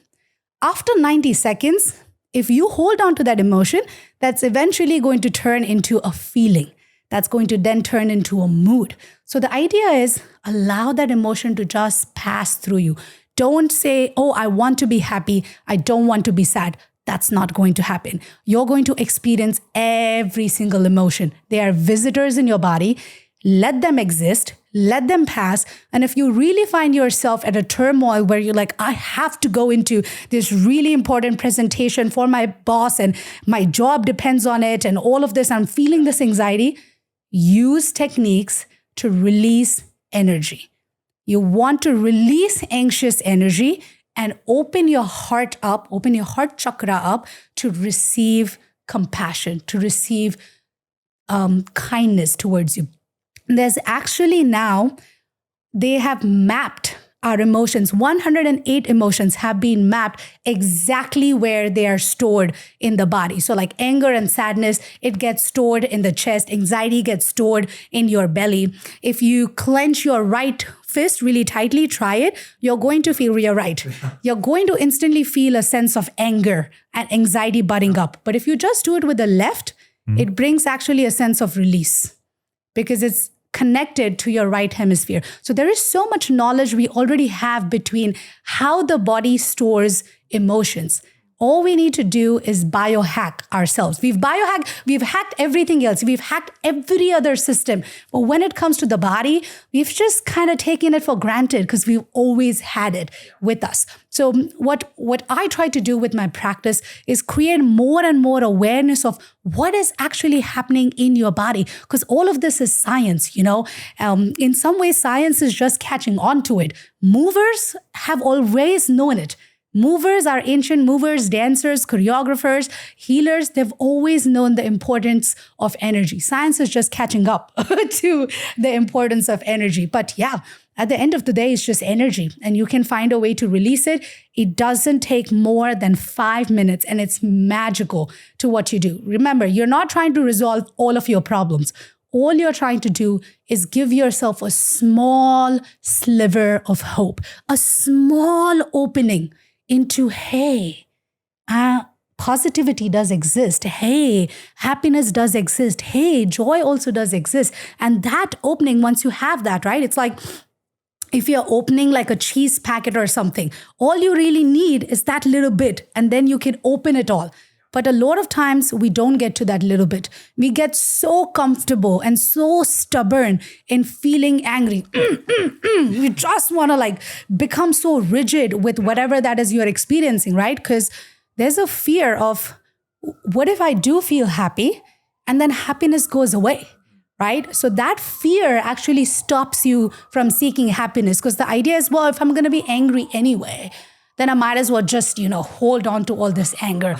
After 90 seconds, if you hold on to that emotion, that's eventually going to turn into a feeling. That's going to then turn into a mood. So the idea is allow that emotion to just pass through you. Don't say, oh, I want to be happy. I don't want to be sad. That's not going to happen. You're going to experience every single emotion. They are visitors in your body. Let them exist. Let them pass. And if you really find yourself at a turmoil where you're like, I have to go into this really important presentation for my boss and my job depends on it and all of this, I'm feeling this anxiety, use techniques to release energy. You want to release anxious energy and open your heart up, open your heart chakra up to receive compassion, to receive kindness towards you. There's actually now, they have mapped our emotions. 108 emotions have been mapped exactly where they are stored in the body. So like anger and sadness, it gets stored in the chest. Anxiety gets stored in your belly. If you clench your right fist really tightly, try it. You're going to feel, you're right. You're going to instantly feel a sense of anger and anxiety budding up. But if you just do it with the left, it brings actually a sense of release because it's connected to your right hemisphere. So there is so much knowledge we already have between how the body stores emotions. All we need to do is biohack ourselves. We've hacked everything else. We've hacked every other system. But when it comes to the body, we've just kind of taken it for granted because we've always had it with us. So what I try to do with my practice is create more and more awareness of what is actually happening in your body, because all of this is science, In some ways, science is just catching on to it. Movers have always known it. Movers are ancient movers, dancers, choreographers, healers. They've always known the importance of energy. Science is just catching up to the importance of energy. But yeah, at the end of the day, it's just energy, and you can find a way to release it. It doesn't take more than 5 minutes, and it's magical to what you do. Remember, you're not trying to resolve all of your problems. All you're trying to do is give yourself a small sliver of hope, a small opening into, hey, positivity does exist. Hey, happiness does exist. Hey, joy also does exist. And that opening, once you have that, right? It's like if you're opening like a cheese packet or something, all you really need is that little bit, and then you can open it all. But a lot of times we don't get to that little bit. We get so comfortable and so stubborn in feeling angry. We just want to become so rigid with whatever that is you're experiencing, right? Because there's a fear of, what if I do feel happy and then happiness goes away, right? So that fear actually stops you from seeking happiness, because the idea is, well, if I'm going to be angry anyway, then I might as well just, hold on to all this anger.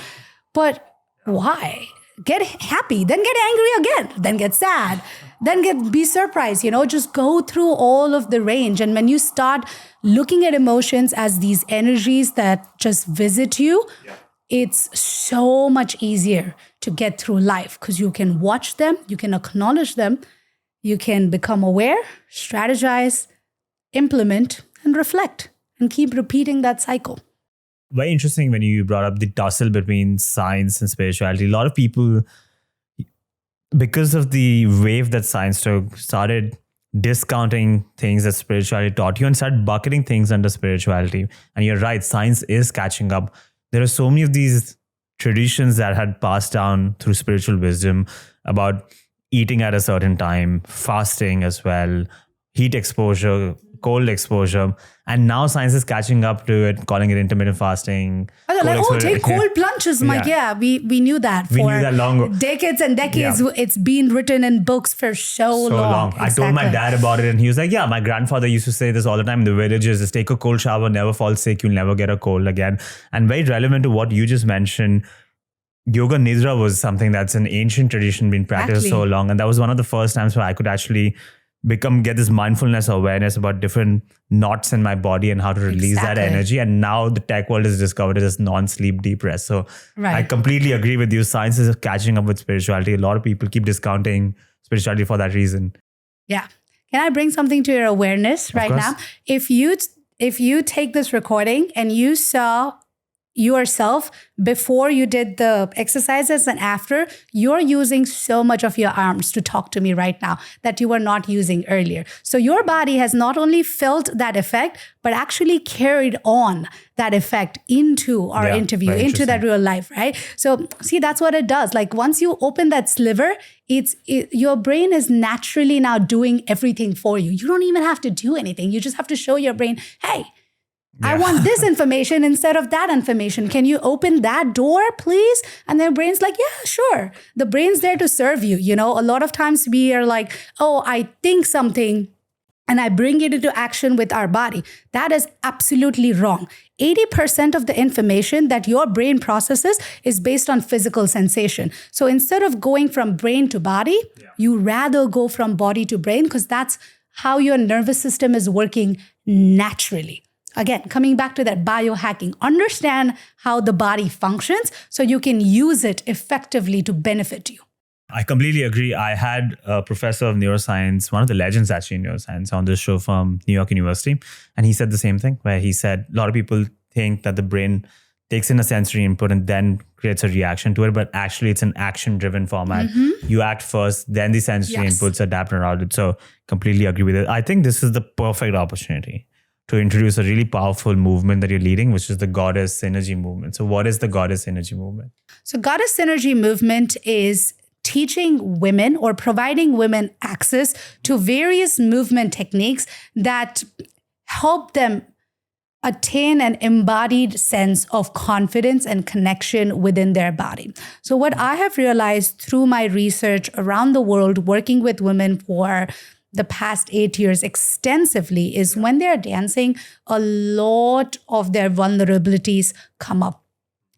But why? Get happy, then get angry again, then get sad, then be surprised, just go through all of the range. And when you start looking at emotions as these energies that just visit you, it's so much easier to get through life, because you can watch them, you can acknowledge them, you can become aware, strategize, implement, and reflect, and keep repeating that cycle. Very interesting when you brought up the tussle between science and spirituality. A lot of people, because of the wave that science took, started discounting things that spirituality taught you and started bucketing things under spirituality. And you're right, science is catching up. There are so many of these traditions that had passed down through spiritual wisdom about eating at a certain time, fasting as well, heat exposure, cold exposure, and now science is catching up to it, calling it intermittent fasting. Take cold plunges. We knew that. We knew that long. Decades and decades. Yeah. It's been written in books for so long. Exactly. I told my dad about it, and he was like, yeah, my grandfather used to say this all the time in the villages, just take a cold shower, never fall sick, you'll never get a cold again. And very relevant to what you just mentioned, Yoga Nidra was something that's an ancient tradition being practiced so long. And that was one of the first times where I could actually get this mindfulness awareness about different knots in my body and how to release that energy. And now the tech world has discovered it as non-sleep deep rest. So I completely agree with you. Science is catching up with spirituality. A lot of people keep discounting spirituality for that reason. Yeah. Can I bring something to your awareness right now? If you take this recording and you saw yourself before you did the exercises and after, you're using so much of your arms to talk to me right now that you were not using earlier. So your body has not only felt that effect, but actually carried on that effect into our interview, into that real life, right? So see, that's what it does. Once you open that sliver, your brain is naturally now doing everything for you. You don't even have to do anything. You just have to show your brain, hey, I want this information instead of that information. Can you open that door, please? And their brain's like, yeah, sure. The brain's there to serve you. A lot of times we are like, oh, I think something and I bring it into action with our body. That is absolutely wrong. 80% of the information that your brain processes is based on physical sensation. So instead of going from brain to body, you rather go from body to brain, because that's how your nervous system is working naturally. Again, coming back to that biohacking, understand how the body functions so you can use it effectively to benefit you. I completely agree. I had a professor of neuroscience, one of the legends actually in neuroscience, on this show from New York University. And he said the same thing, where he said a lot of people think that the brain takes in a sensory input and then creates a reaction to it. But actually, it's an action-driven format. Mm-hmm. You act first, then the sensory inputs adapt around it. So completely agree with it. I think this is the perfect opportunity to introduce a really powerful movement that you're leading, which is the Goddess Synergy movement. So what is the Goddess Synergy movement? So Goddess Synergy movement is teaching women or providing women access to various movement techniques that help them attain an embodied sense of confidence and connection within their body. So what I have realized through my research around the world, working with women for the past 8 years extensively, is when they're dancing, a lot of their vulnerabilities come up.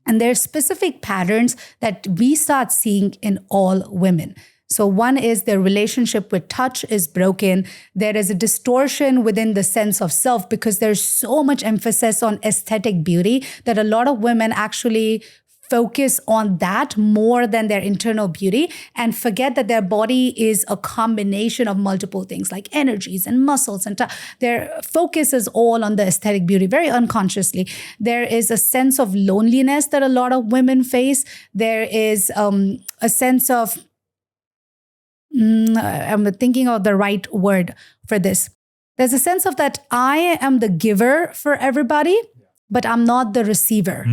And there are specific patterns that we start seeing in all women. So one is their relationship with touch is broken. There is a distortion within the sense of self because there's so much emphasis on aesthetic beauty that a lot of women actually focus on that more than their internal beauty and forget that their body is a combination of multiple things like energies and muscles and their focus is all on the aesthetic beauty very unconsciously. There is a sense of loneliness that a lot of women face. There is a sense of I'm thinking of the right word for this. There's a sense of that I am the giver for everybody, but I'm not the receiver.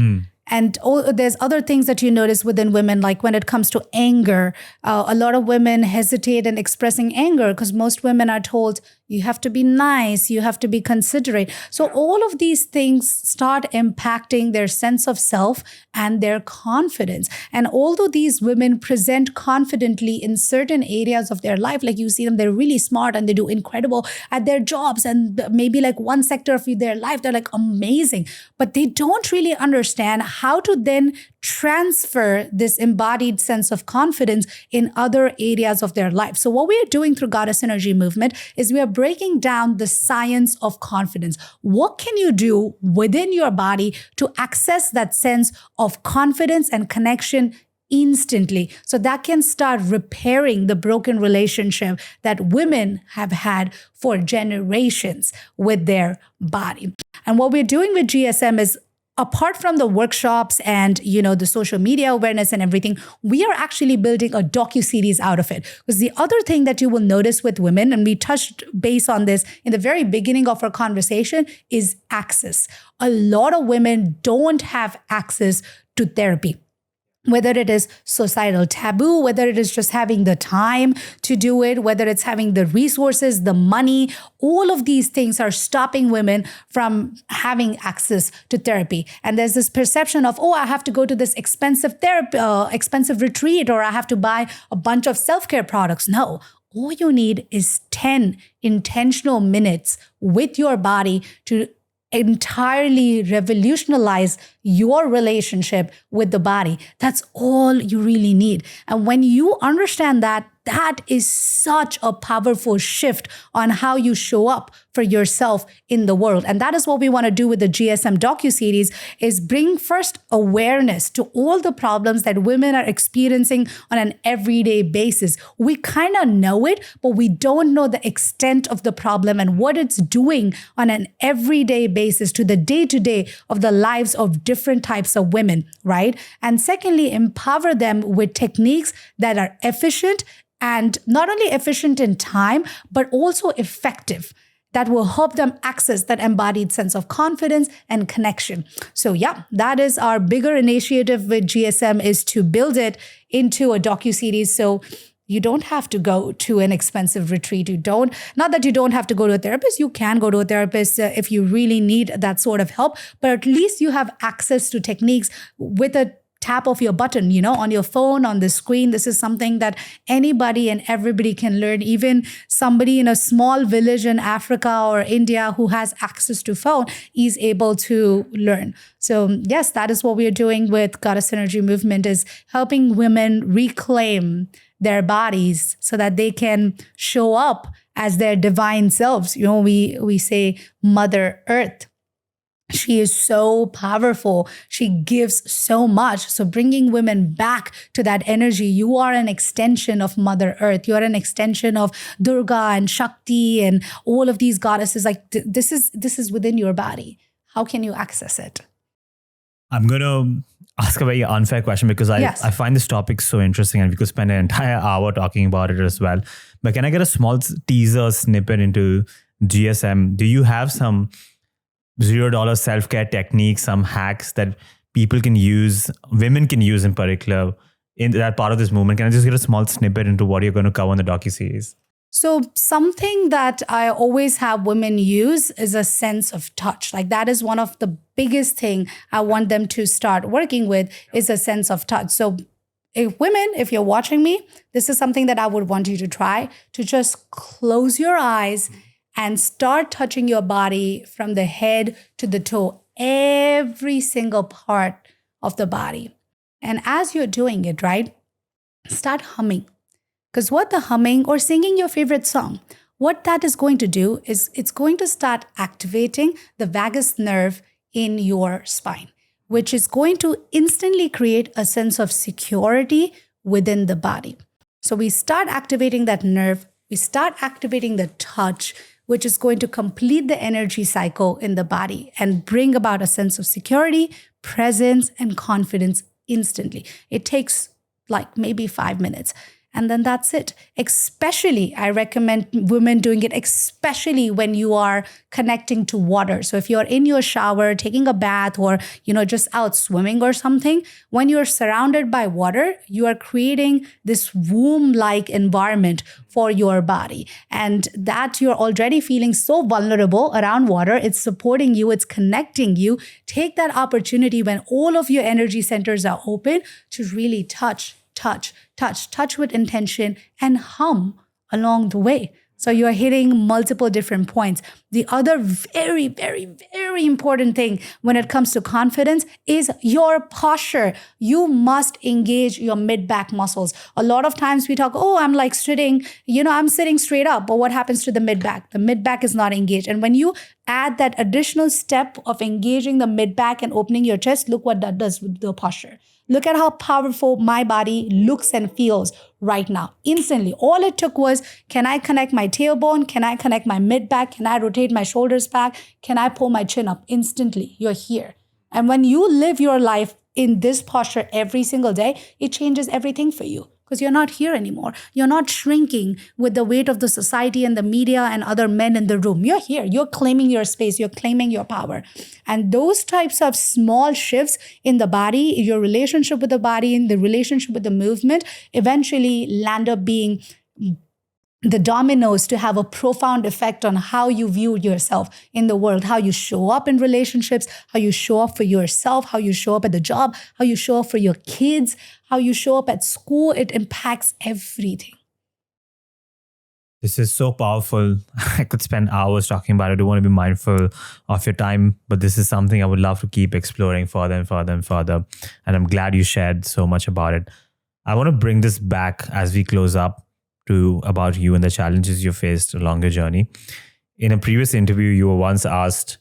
And there's other things that you notice within women, like when it comes to anger, a lot of women hesitate in expressing anger because most women are told, you have to be nice, you have to be considerate. So all of these things start impacting their sense of self and their confidence. And although these women present confidently in certain areas of their life, like you see them, they're really smart and they do incredible at their jobs and maybe like one sector of their life, they're like amazing, but they don't really understand how to then transfer this embodied sense of confidence in other areas of their life. So what we are doing through Goddess Energy Movement is we are breaking down the science of confidence. What can you do within your body to access that sense of confidence and connection instantly? So that can start repairing the broken relationship that women have had for generations with their body. And what we're doing with GSM is, apart from the workshops and, the social media awareness and everything, we are actually building a docuseries out of it. Because the other thing that you will notice with women, and we touched base on this in the very beginning of our conversation, is access. A lot of women don't have access to therapy. Whether it is societal taboo, whether it is just having the time to do it, whether it's having the resources, the money, all of these things are stopping women from having access to therapy. And there's this perception of, I have to go to this expensive therapy, expensive retreat, or I have to buy a bunch of self-care products. No, all you need is 10 intentional minutes with your body to entirely revolutionize your relationship with the body. That's all you really need. And when you understand that, that is such a powerful shift on how you show up for yourself in the world. And that is what we want to do with the GSM docuseries, is bring first awareness to all the problems that women are experiencing on an everyday basis. We kind of know it, but we don't know the extent of the problem and what it's doing on an everyday basis to the day-to-day of the lives of different types of women, right? And secondly, empower them with techniques that are efficient, and not only efficient in time, but also effective, that will help them access that embodied sense of confidence and connection. So that is our bigger initiative with GSM, is to build it into a docuseries. So you don't have to go to an expensive retreat. Not that you don't have to go to a therapist. You can go to a therapist if you really need that sort of help, but at least you have access to techniques with a tap of your button, on your phone, on the screen. This is something that anybody and everybody can learn. Even somebody in a small village in Africa or India who has access to phone is able to learn. So yes, that is what we are doing with Goddess Energy Movement, is helping women reclaim their bodies so that they can show up as their divine selves. We say Mother Earth. She is so powerful. She gives so much. So bringing women back to that energy. You are an extension of Mother Earth. You are an extension of Durga and Shakti and all of these goddesses. Like this is within your body. How can you access it? I'm going to ask a very unfair question because I find this topic so interesting and we could spend an entire hour talking about it as well. But can I get a small teaser snippet into GSM? Do you have some $0 self-care techniques, some hacks that people can use, women can use in particular, in that part of this movement? Can I just get a small snippet into what you're going to cover in the docuseries? So something that I always have women use is a sense of touch. Like that is one of the biggest thing I want them to start working with is a sense of touch. So if you're watching me, this is something that I would want you to try, to just close your eyes and start touching your body from the head to the toe, every single part of the body. And as you're doing it, right, start humming. Because what the humming or singing your favorite song, what that is going to do is it's going to start activating the vagus nerve in your spine, which is going to instantly create a sense of security within the body. So we start activating that nerve, we start activating the touch, which is going to complete the energy cycle in the body and bring about a sense of security, presence, and confidence instantly. It takes like maybe 5 minutes. And then that's it. Especially, I recommend women doing it, especially when you are connecting to water. So if you're in your shower, taking a bath, or, just out swimming or something, when you're surrounded by water, you are creating this womb-like environment for your body. And that you're already feeling so vulnerable around water. It's supporting you. It's connecting you. Take that opportunity when all of your energy centers are open to really touch with intention and hum along the way. So you're hitting multiple different points. The other very, very, very important thing when it comes to confidence is your posture. You must engage your mid-back muscles. A lot of times we talk, I'm like sitting, I'm sitting straight up. But what happens to the mid-back? The mid-back is not engaged. And when you add that additional step of engaging the mid-back and opening your chest, look what that does with the posture. Look at how powerful my body looks and feels right now. Instantly. All it took was, can I connect my tailbone? Can I connect my mid-back? Can I rotate my shoulders back? Can I pull my chin up? Instantly, you're here. And when you live your life in this posture every single day, it changes everything for you. Because you're not here anymore. You're not shrinking with the weight of the society and the media and other men in the room. You're here. You're claiming your space. You're claiming your power. And those types of small shifts in the body, your relationship with the body, in the relationship with the movement, eventually land up being the dominoes to have a profound effect on how you view yourself in the world, how you show up in relationships, how you show up for yourself, how you show up at the job, how you show up for your kids, how you show up at school. It impacts everything. This is so powerful. I could spend hours talking about it. I do want to be mindful of your time, but this is something I would love to keep exploring further and further and further. And I'm glad you shared so much about it. I want to bring this back as we close up to about you and the challenges you faced along your journey. In a previous interview, you were once asked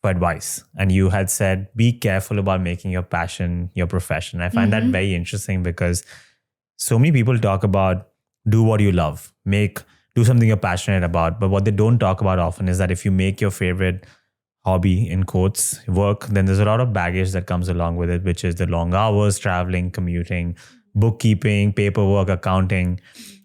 for advice and you had said, be careful about making your passion your profession. I find that very interesting because so many people talk about do what you love, do something you're passionate about. But what they don't talk about often is that if you make your favorite hobby, in quotes, work, then there's a lot of baggage that comes along with it, which is the long hours, traveling, commuting, bookkeeping, paperwork, accounting.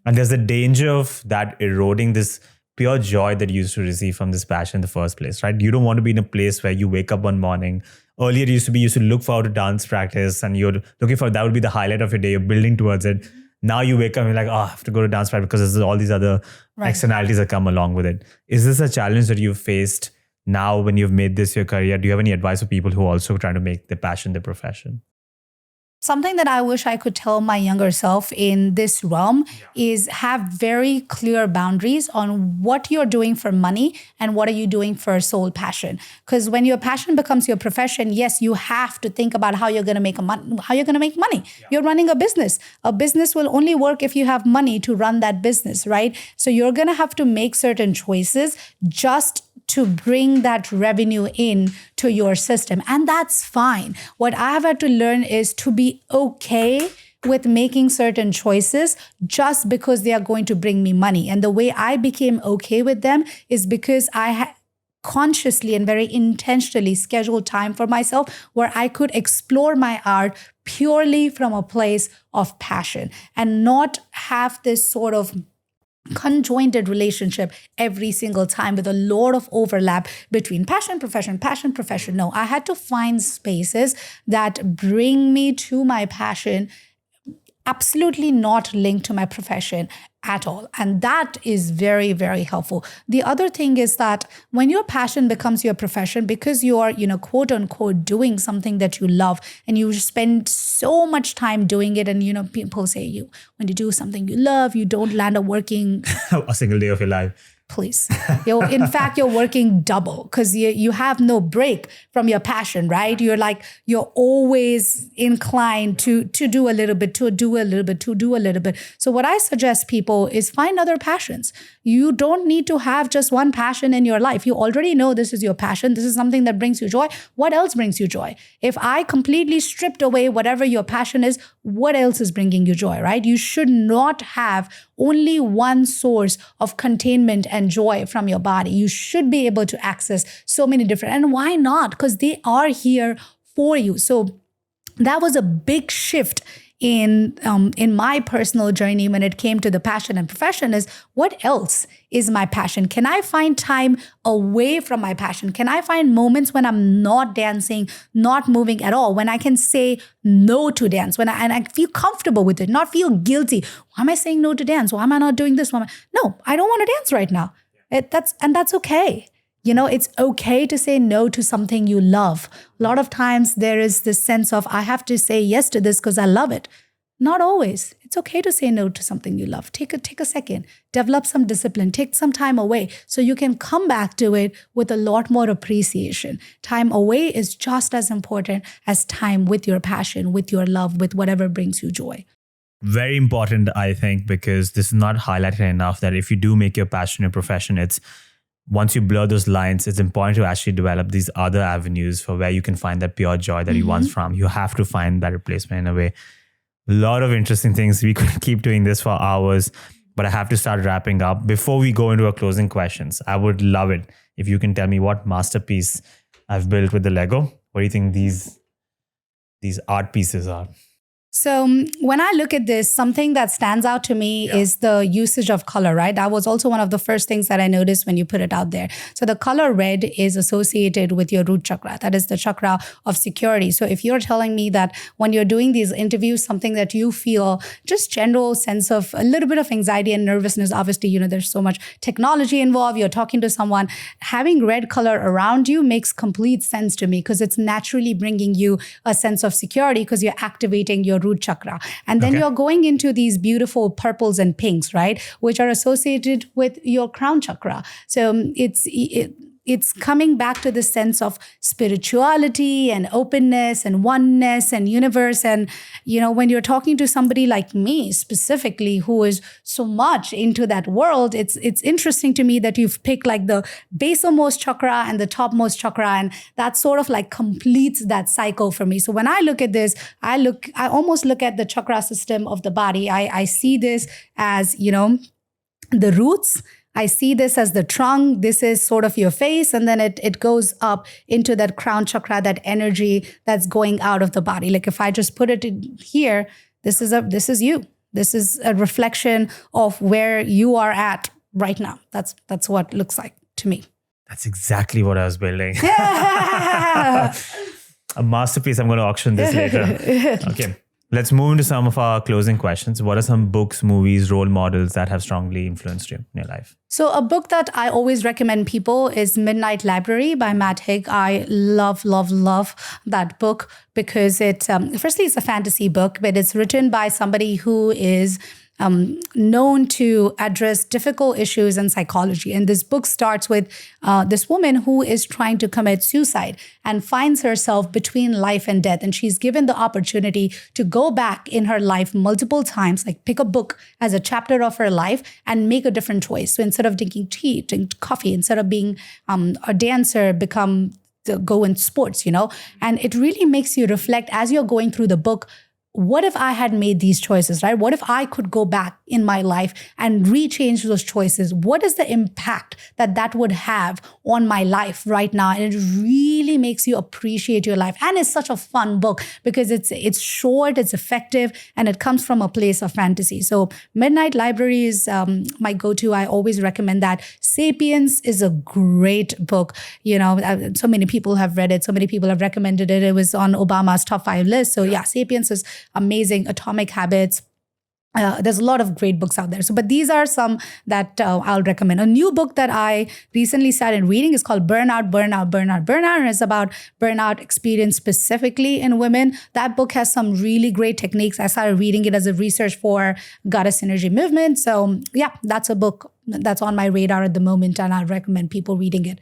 And there's a danger of that eroding this pure joy that you used to receive from this passion in the first place, right? You don't want to be in a place where you wake up one morning. Earlier, it used to look forward to dance practice and you're looking for, that would be the highlight of your day. You're building towards it. Now you wake up and you're like, I have to go to dance practice because there's all these other externalities that come along with it. Is this a challenge that you've faced now when you've made this your career? Do you have any advice for people who are also trying to make their passion their profession? Something that I wish I could tell my younger self in this realm is have very clear boundaries on what you're doing for money and what are you doing for soul passion. Because when your passion becomes your profession, yes, you have to think about how you're going to make money. Yeah. You're running a business. A business will only work if you have money to run that business, right? So you're going to have to make certain choices just to bring that revenue in to your system. And that's fine. What I have had to learn is to be okay with making certain choices just because they are going to bring me money. And the way I became okay with them is because I consciously and very intentionally scheduled time for myself where I could explore my art purely from a place of passion and not have this sort of conjoined relationship every single time with a lot of overlap between passion, profession. No, I had to find spaces that bring me to my passion, absolutely not linked to my profession at all. And that is very, very helpful. The other thing is that when your passion becomes your profession, because you are, quote unquote, doing something that you love and you spend so much time doing it. And, people say when you do something you love, you don't land up working a single day of your life. Please. In fact, you're working double because you have no break from your passion, right? You're always inclined to do a little bit, to do a little bit. So what I suggest people is find other passions. You don't need to have just one passion in your life. You already know this is your passion. This is something that brings you joy. What else brings you joy? If I completely stripped away whatever your passion is, what else is bringing you joy, right? You should not have only one source of containment and joy from your body. You should be able to access so many different, and why not? Because they are here for you. So that was a big shift in my personal journey when it came to the passion and profession is what else is my passion? Can I find time away from my passion? Can I find moments when I'm not dancing, not moving at all, when I can say no to dance, and I feel comfortable with it, not feel guilty. Why am I saying no to dance? Why am I not doing this? No, I don't want to dance right now. That's okay. It's okay to say no to something you love. A lot of times there is this sense of, I have to say yes to this because I love it. Not always. It's okay to say no to something you love. Take a second, develop some discipline, take some time away so you can come back to it with a lot more appreciation. Time away is just as important as time with your passion, with your love, with whatever brings you joy. Very important, I think, because this is not highlighted enough that if you do make your passion your profession, once you blur those lines, it's important to actually develop these other avenues for where you can find that pure joy that you want from. You have to find that replacement in a way. A lot of interesting things. We could keep doing this for hours, but I have to start wrapping up. Before we go into our closing questions, I would love it if you can tell me what masterpiece I've built with the Lego. What do you think these art pieces are? So when I look at this, something that stands out to me is the usage of color, right? That was also one of the first things that I noticed when you put it out there. So the color red is associated with your root chakra. That is the chakra of security. So if you're telling me that when you're doing these interviews, something that you feel just general sense of a little bit of anxiety and nervousness, obviously, there's so much technology involved. You're talking to someone, having red color around you makes complete sense to me because it's naturally bringing you a sense of security because you're activating your root chakra. And then you're going into these beautiful purples and pinks, right? Which are associated with your crown chakra. So it's coming back to the sense of spirituality and openness and oneness and universe. And, when you're talking to somebody like me specifically, who is so much into that world, it's interesting to me that you've picked like the basalmost chakra and the topmost chakra. And that sort of like completes that cycle for me. So when I look at this, I almost look at the chakra system of the body. I see this as, the roots. I see this as the trunk. This is sort of your face. And then it goes up into that crown chakra, that energy that's going out of the body. Like if I just put it in here, this is you. This is a reflection of where you are at right now. That's what it looks like to me. That's exactly what I was building. A masterpiece. I'm going to auction this later. Okay. Let's move into some of our closing questions. What are some books, movies, role models that have strongly influenced you in your life? So a book that I always recommend people is Midnight Library by Matt Haig. I love that book because firstly, it's a fantasy book, but it's written by somebody who is known to address difficult issues in psychology. And this book starts with this woman who is trying to commit suicide and finds herself between life and death. And she's given the opportunity to go back in her life multiple times, like pick a book as a chapter of her life and make a different choice. So instead of drinking tea, drink coffee. Instead of being a dancer, go in sports, And it really makes you reflect as you're going through the book. What if I had made these choices, right? What if I could go back in my life and rechange those choices, what is the impact that would have on my life right now? And it really makes you appreciate your life. And it's such a fun book because it's short, it's effective, and it comes from a place of fantasy. So Midnight Library is my go-to. I always recommend that. Sapiens is a great book. So many people have read it. So many people have recommended it. It was on Obama's top 5 list. So yeah, Sapiens is amazing. Atomic Habits. There's a lot of great books out there. But these are some that I'll recommend. A new book that I recently started reading is called Burnout, Burnout, Burnout, Burnout. And it's about burnout experience specifically in women. That book has some really great techniques. I started reading it as a research for Goddess Energy Movement. So yeah, that's a book that's on my radar at the moment, and I recommend people reading it.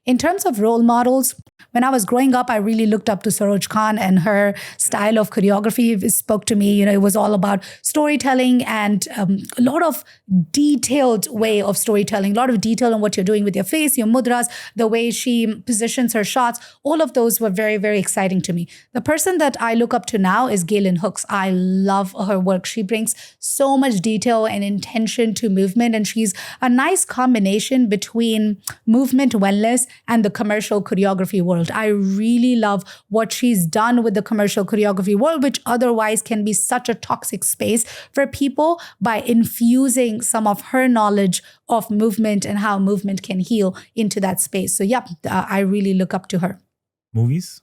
In terms of role models, when I was growing up, I really looked up to Saroj Khan, and her style of choreography spoke to me. It was all about storytelling and a lot of detailed way of storytelling, a lot of detail on what you're doing with your face, your mudras, the way she positions her shots. All of those were very, very exciting to me. The person that I look up to now is Galen Hooks. I love her work. She brings so much detail and intention to movement, and she's a nice combination between movement wellness and the commercial choreography world. I really love what she's done with the commercial choreography world, which otherwise can be such a toxic space for people, by infusing some of her knowledge of movement and how movement can heal into that space. So yeah, I really look up to her. Movies?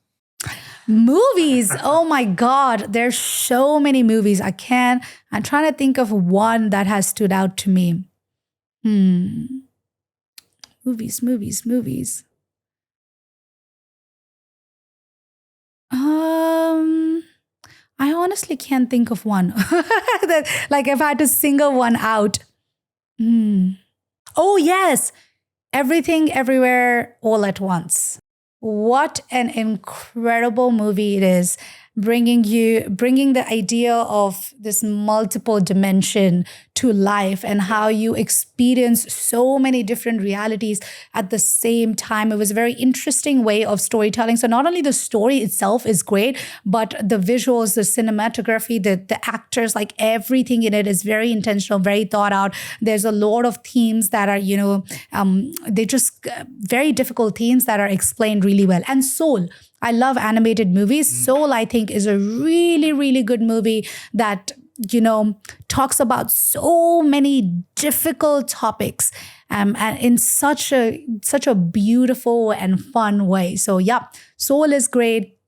Oh my God. There's so many movies. I'm trying to think of one that has stood out to me. Movies. I honestly can't think of one. Like if I had to single one out. Oh yes, Everything Everywhere All at Once. What an incredible movie it is. Bringing the idea of this multiple dimension to life and how you experience so many different realities at the same time. It was a very interesting way of storytelling. So not only the story itself is great, but the visuals, the cinematography, the actors, like everything in it is very intentional, very thought out. There's a lot of themes that are, they just very difficult themes that are explained really well. And Soul. I love animated movies. Soul, I think, is a really, really good movie that, talks about so many difficult topics and in such a beautiful and fun way. So yeah, Soul is great.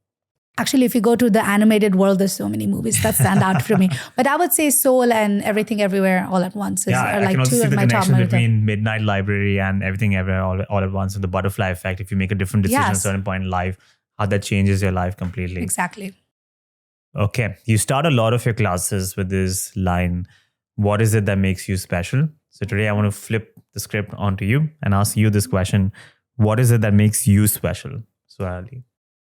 Actually, if you go to the animated world, there's so many movies that stand out for me. But I would say Soul and Everything Everywhere All at Once are like two of my top. I can also see the connection between Midnight Library and Everything Everywhere All at Once, and the butterfly effect. If you make a different decision at a certain point in life, how that changes your life completely. Exactly. Okay. You start a lot of your classes with this line, what is it that makes you special? So today I want to flip the script onto you and ask you this question. What is it that makes you special, Swarali?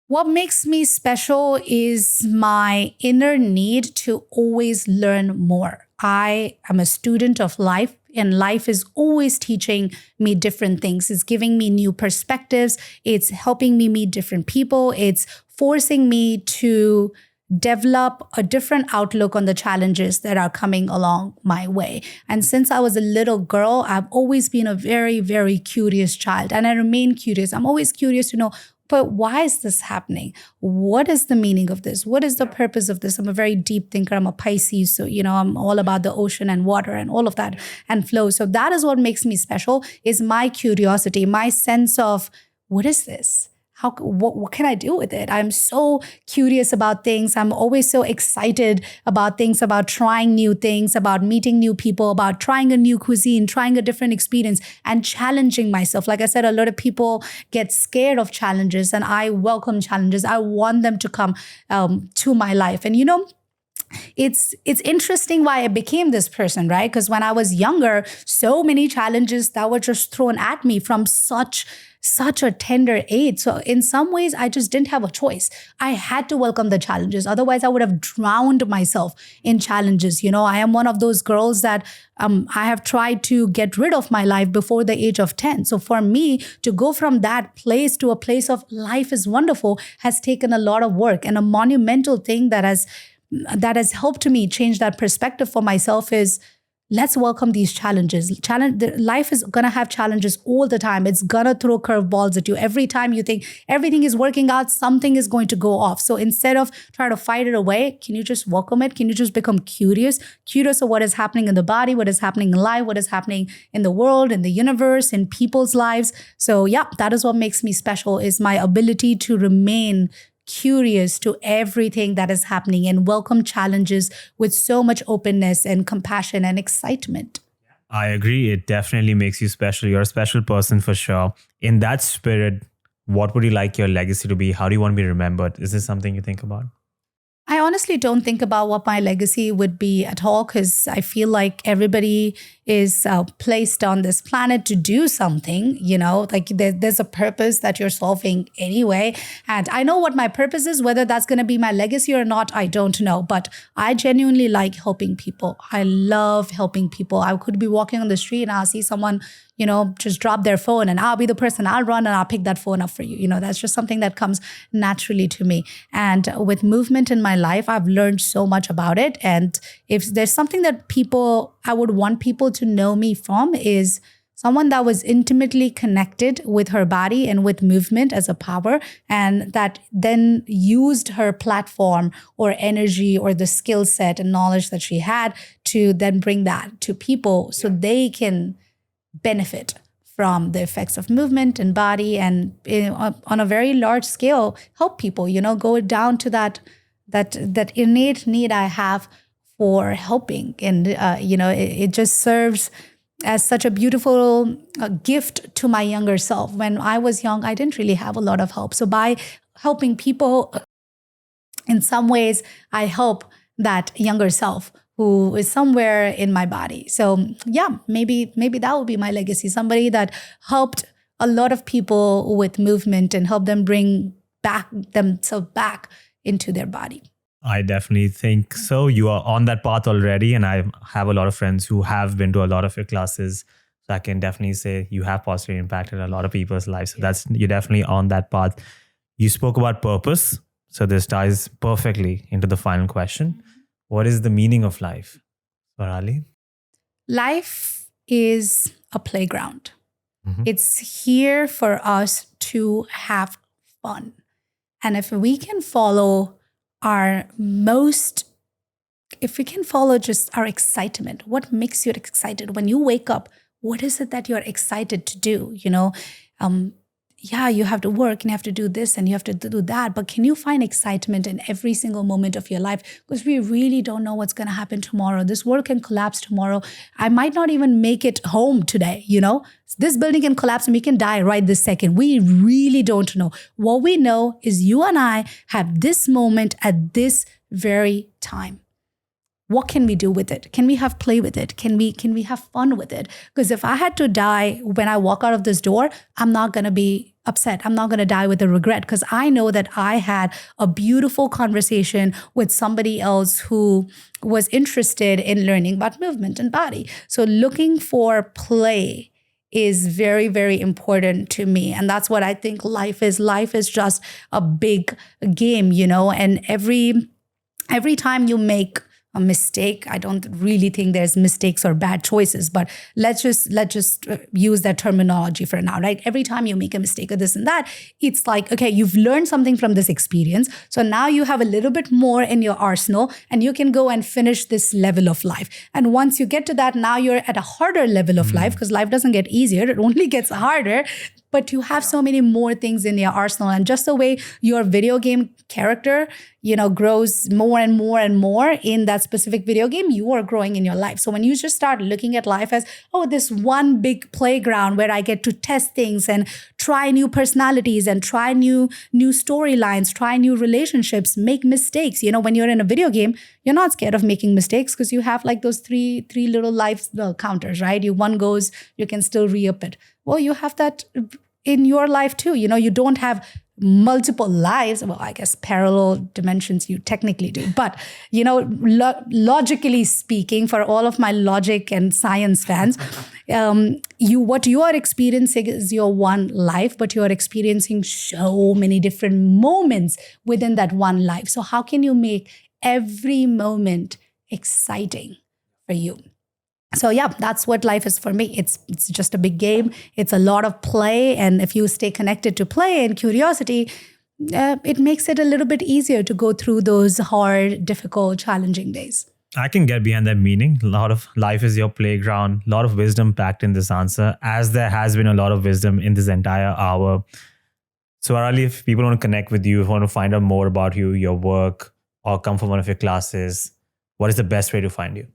What makes me special is my inner need to always learn more. I am a student of life, and life is always teaching me different things. It's giving me new perspectives. It's helping me meet different people. It's forcing me to develop a different outlook on the challenges that are coming along my way. And since I was a little girl, I've always been a very, very curious child, and I remain curious. I'm always curious to know, but why is this happening? What is the meaning of this? What is the purpose of this? I'm a very deep thinker. I'm a Pisces. So, I'm all about the ocean and water and all of that and flow. So that is what makes me special, is my curiosity, my sense of, what is this? What can I do with it? I'm so curious about things. I'm always so excited about things, about trying new things, about meeting new people, about trying a new cuisine, trying a different experience, and challenging myself. Like I said, a lot of people get scared of challenges, and I welcome challenges. I want them to come to my life. And it's interesting why I became this person, right? Because when I was younger, so many challenges that were just thrown at me from such a tender age. So in some ways, I just didn't have a choice. I had to welcome the challenges. Otherwise, I would have drowned myself in challenges. I am one of those girls that I have tried to get rid of my life before the age of 10. So for me to go from that place to a place of life is wonderful has taken a lot of work. And a monumental thing that has helped me change that perspective for myself is let's welcome these challenges. Life is going to have challenges all the time. It's going to throw curveballs at you. Every time you think everything is working out, something is going to go off. So instead of trying to fight it away, can you just welcome it? Can you just become curious of what is happening in the body, what is happening in life, what is happening in the world, in the universe, in people's lives? So yeah, that is what makes me special, is my ability to remain curious to everything that is happening and welcome challenges with so much openness and compassion and excitement. I agree. It definitely makes you special. You're a special person for sure. In that spirit, what would you like your legacy to be? How do you want to be remembered? Is this something you think about? I honestly don't think about what my legacy would be at all, because I feel like everybody is placed on this planet to do something, like there's a purpose that you're solving anyway. And I know what my purpose is. Whether that's going to be my legacy or not, I don't know. But I genuinely like helping people. I love helping people. I could be walking on the street and I'll see someone, just drop their phone, and I'll be the person, I'll run and I'll pick that phone up for you. That's just something that comes naturally to me. And with movement in my life, I've learned so much about it. And if there's something that I would want people to know me from, is someone that was intimately connected with her body and with movement as a power, and that then used her platform or energy or the skill set and knowledge that she had to then bring that to people so they can benefit from the effects of movement and body, and on a very large scale help people, go down to that innate need I have for helping. And it just serves as such a beautiful gift to my younger self. When I was young, I didn't really have a lot of help. So by helping people, in some ways, I help that younger self who is somewhere in my body. So yeah, maybe that will be my legacy. Somebody that helped a lot of people with movement and helped them bring themselves back into their body. I definitely think so. You are on that path already. And I have a lot of friends who have been to a lot of your classes. So I can definitely say you have positively impacted a lot of people's lives. So you're definitely on that path. You spoke about purpose. So this ties perfectly into the final question. What is the meaning of life, Swarali? Life is a playground. Mm-hmm. It's here for us to have fun. And if we can follow just our excitement, what makes you excited? When you wake up, what is it that you're excited to do? You have to work and you have to do this and you have to do that. But can you find excitement in every single moment of your life? Because we really don't know what's going to happen tomorrow. This world can collapse tomorrow. I might not even make it home today, This building can collapse and we can die right this second. We really don't know. What we know is you and I have this moment at this very time. What can we do with it? Can we have play with it? Can we have fun with it? Because if I had to die when I walk out of this door, I'm not going to be upset. I'm not going to die with a regret, because I know that I had a beautiful conversation with somebody else who was interested in learning about movement and body. So looking for play is very, very important to me. And that's what I think life is. Life is just a big game, and every time you make a mistake, I don't really think there's mistakes or bad choices, but let's just use that terminology for now, right? Every time you make a mistake or this and that, it's like, okay, you've learned something from this experience. So now you have a little bit more in your arsenal and you can go and finish this level of life. And once you get to that, now you're at a harder level of life, because life doesn't get easier. It only gets harder. But you have so many more things in your arsenal. And just the way your video game character, grows more and more and more in that specific video game, you are growing in your life. So when you just start looking at life as, this one big playground where I get to test things and try new personalities and try new storylines, try new relationships, make mistakes. When you're in a video game, you're not scared of making mistakes because you have like those three little life counters, right? One goes, you can still re-up it. Well, you have that in your life too. You don't have multiple lives. Well, I guess parallel dimensions you technically do. But, logically speaking, for all of my logic and science fans, what you are experiencing is your one life, but you are experiencing so many different moments within that one life. So how can you make every moment exciting for you? So yeah, that's what life is for me. It's just a big game. It's a lot of play. And if you stay connected to play and curiosity, it makes it a little bit easier to go through those hard, difficult, challenging days. I can get behind that meaning. A lot of life is your playground. A lot of wisdom packed in this answer, as there has been a lot of wisdom in this entire hour. Swarali, if people want to connect with you, if want to find out more about you, your work, or come for one of your classes, what is the best way to find you?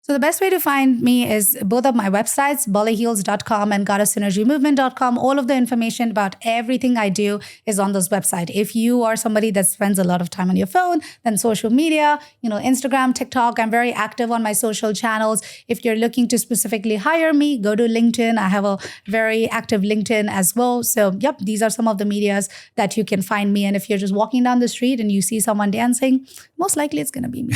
So the best way to find me is both of my websites, Bollyheals.com and goddesssynergymovement.com. All of the information about everything I do is on those websites. If you are somebody that spends a lot of time on your phone, then social media, Instagram, TikTok, I'm very active on my social channels. If you're looking to specifically hire me, go to LinkedIn. I have a very active LinkedIn as well. So yep, these are some of the medias that you can find me. And if you're just walking down the street and you see someone dancing, most likely it's going to be me.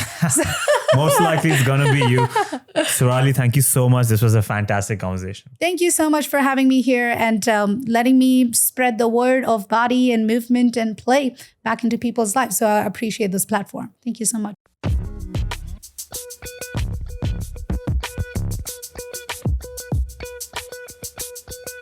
Most likely it's going to be you. Swarali, thank you so much. This was a fantastic conversation. Thank you so much for having me here and letting me spread the word of body and movement and play back into people's lives. So I appreciate this platform. Thank you so much.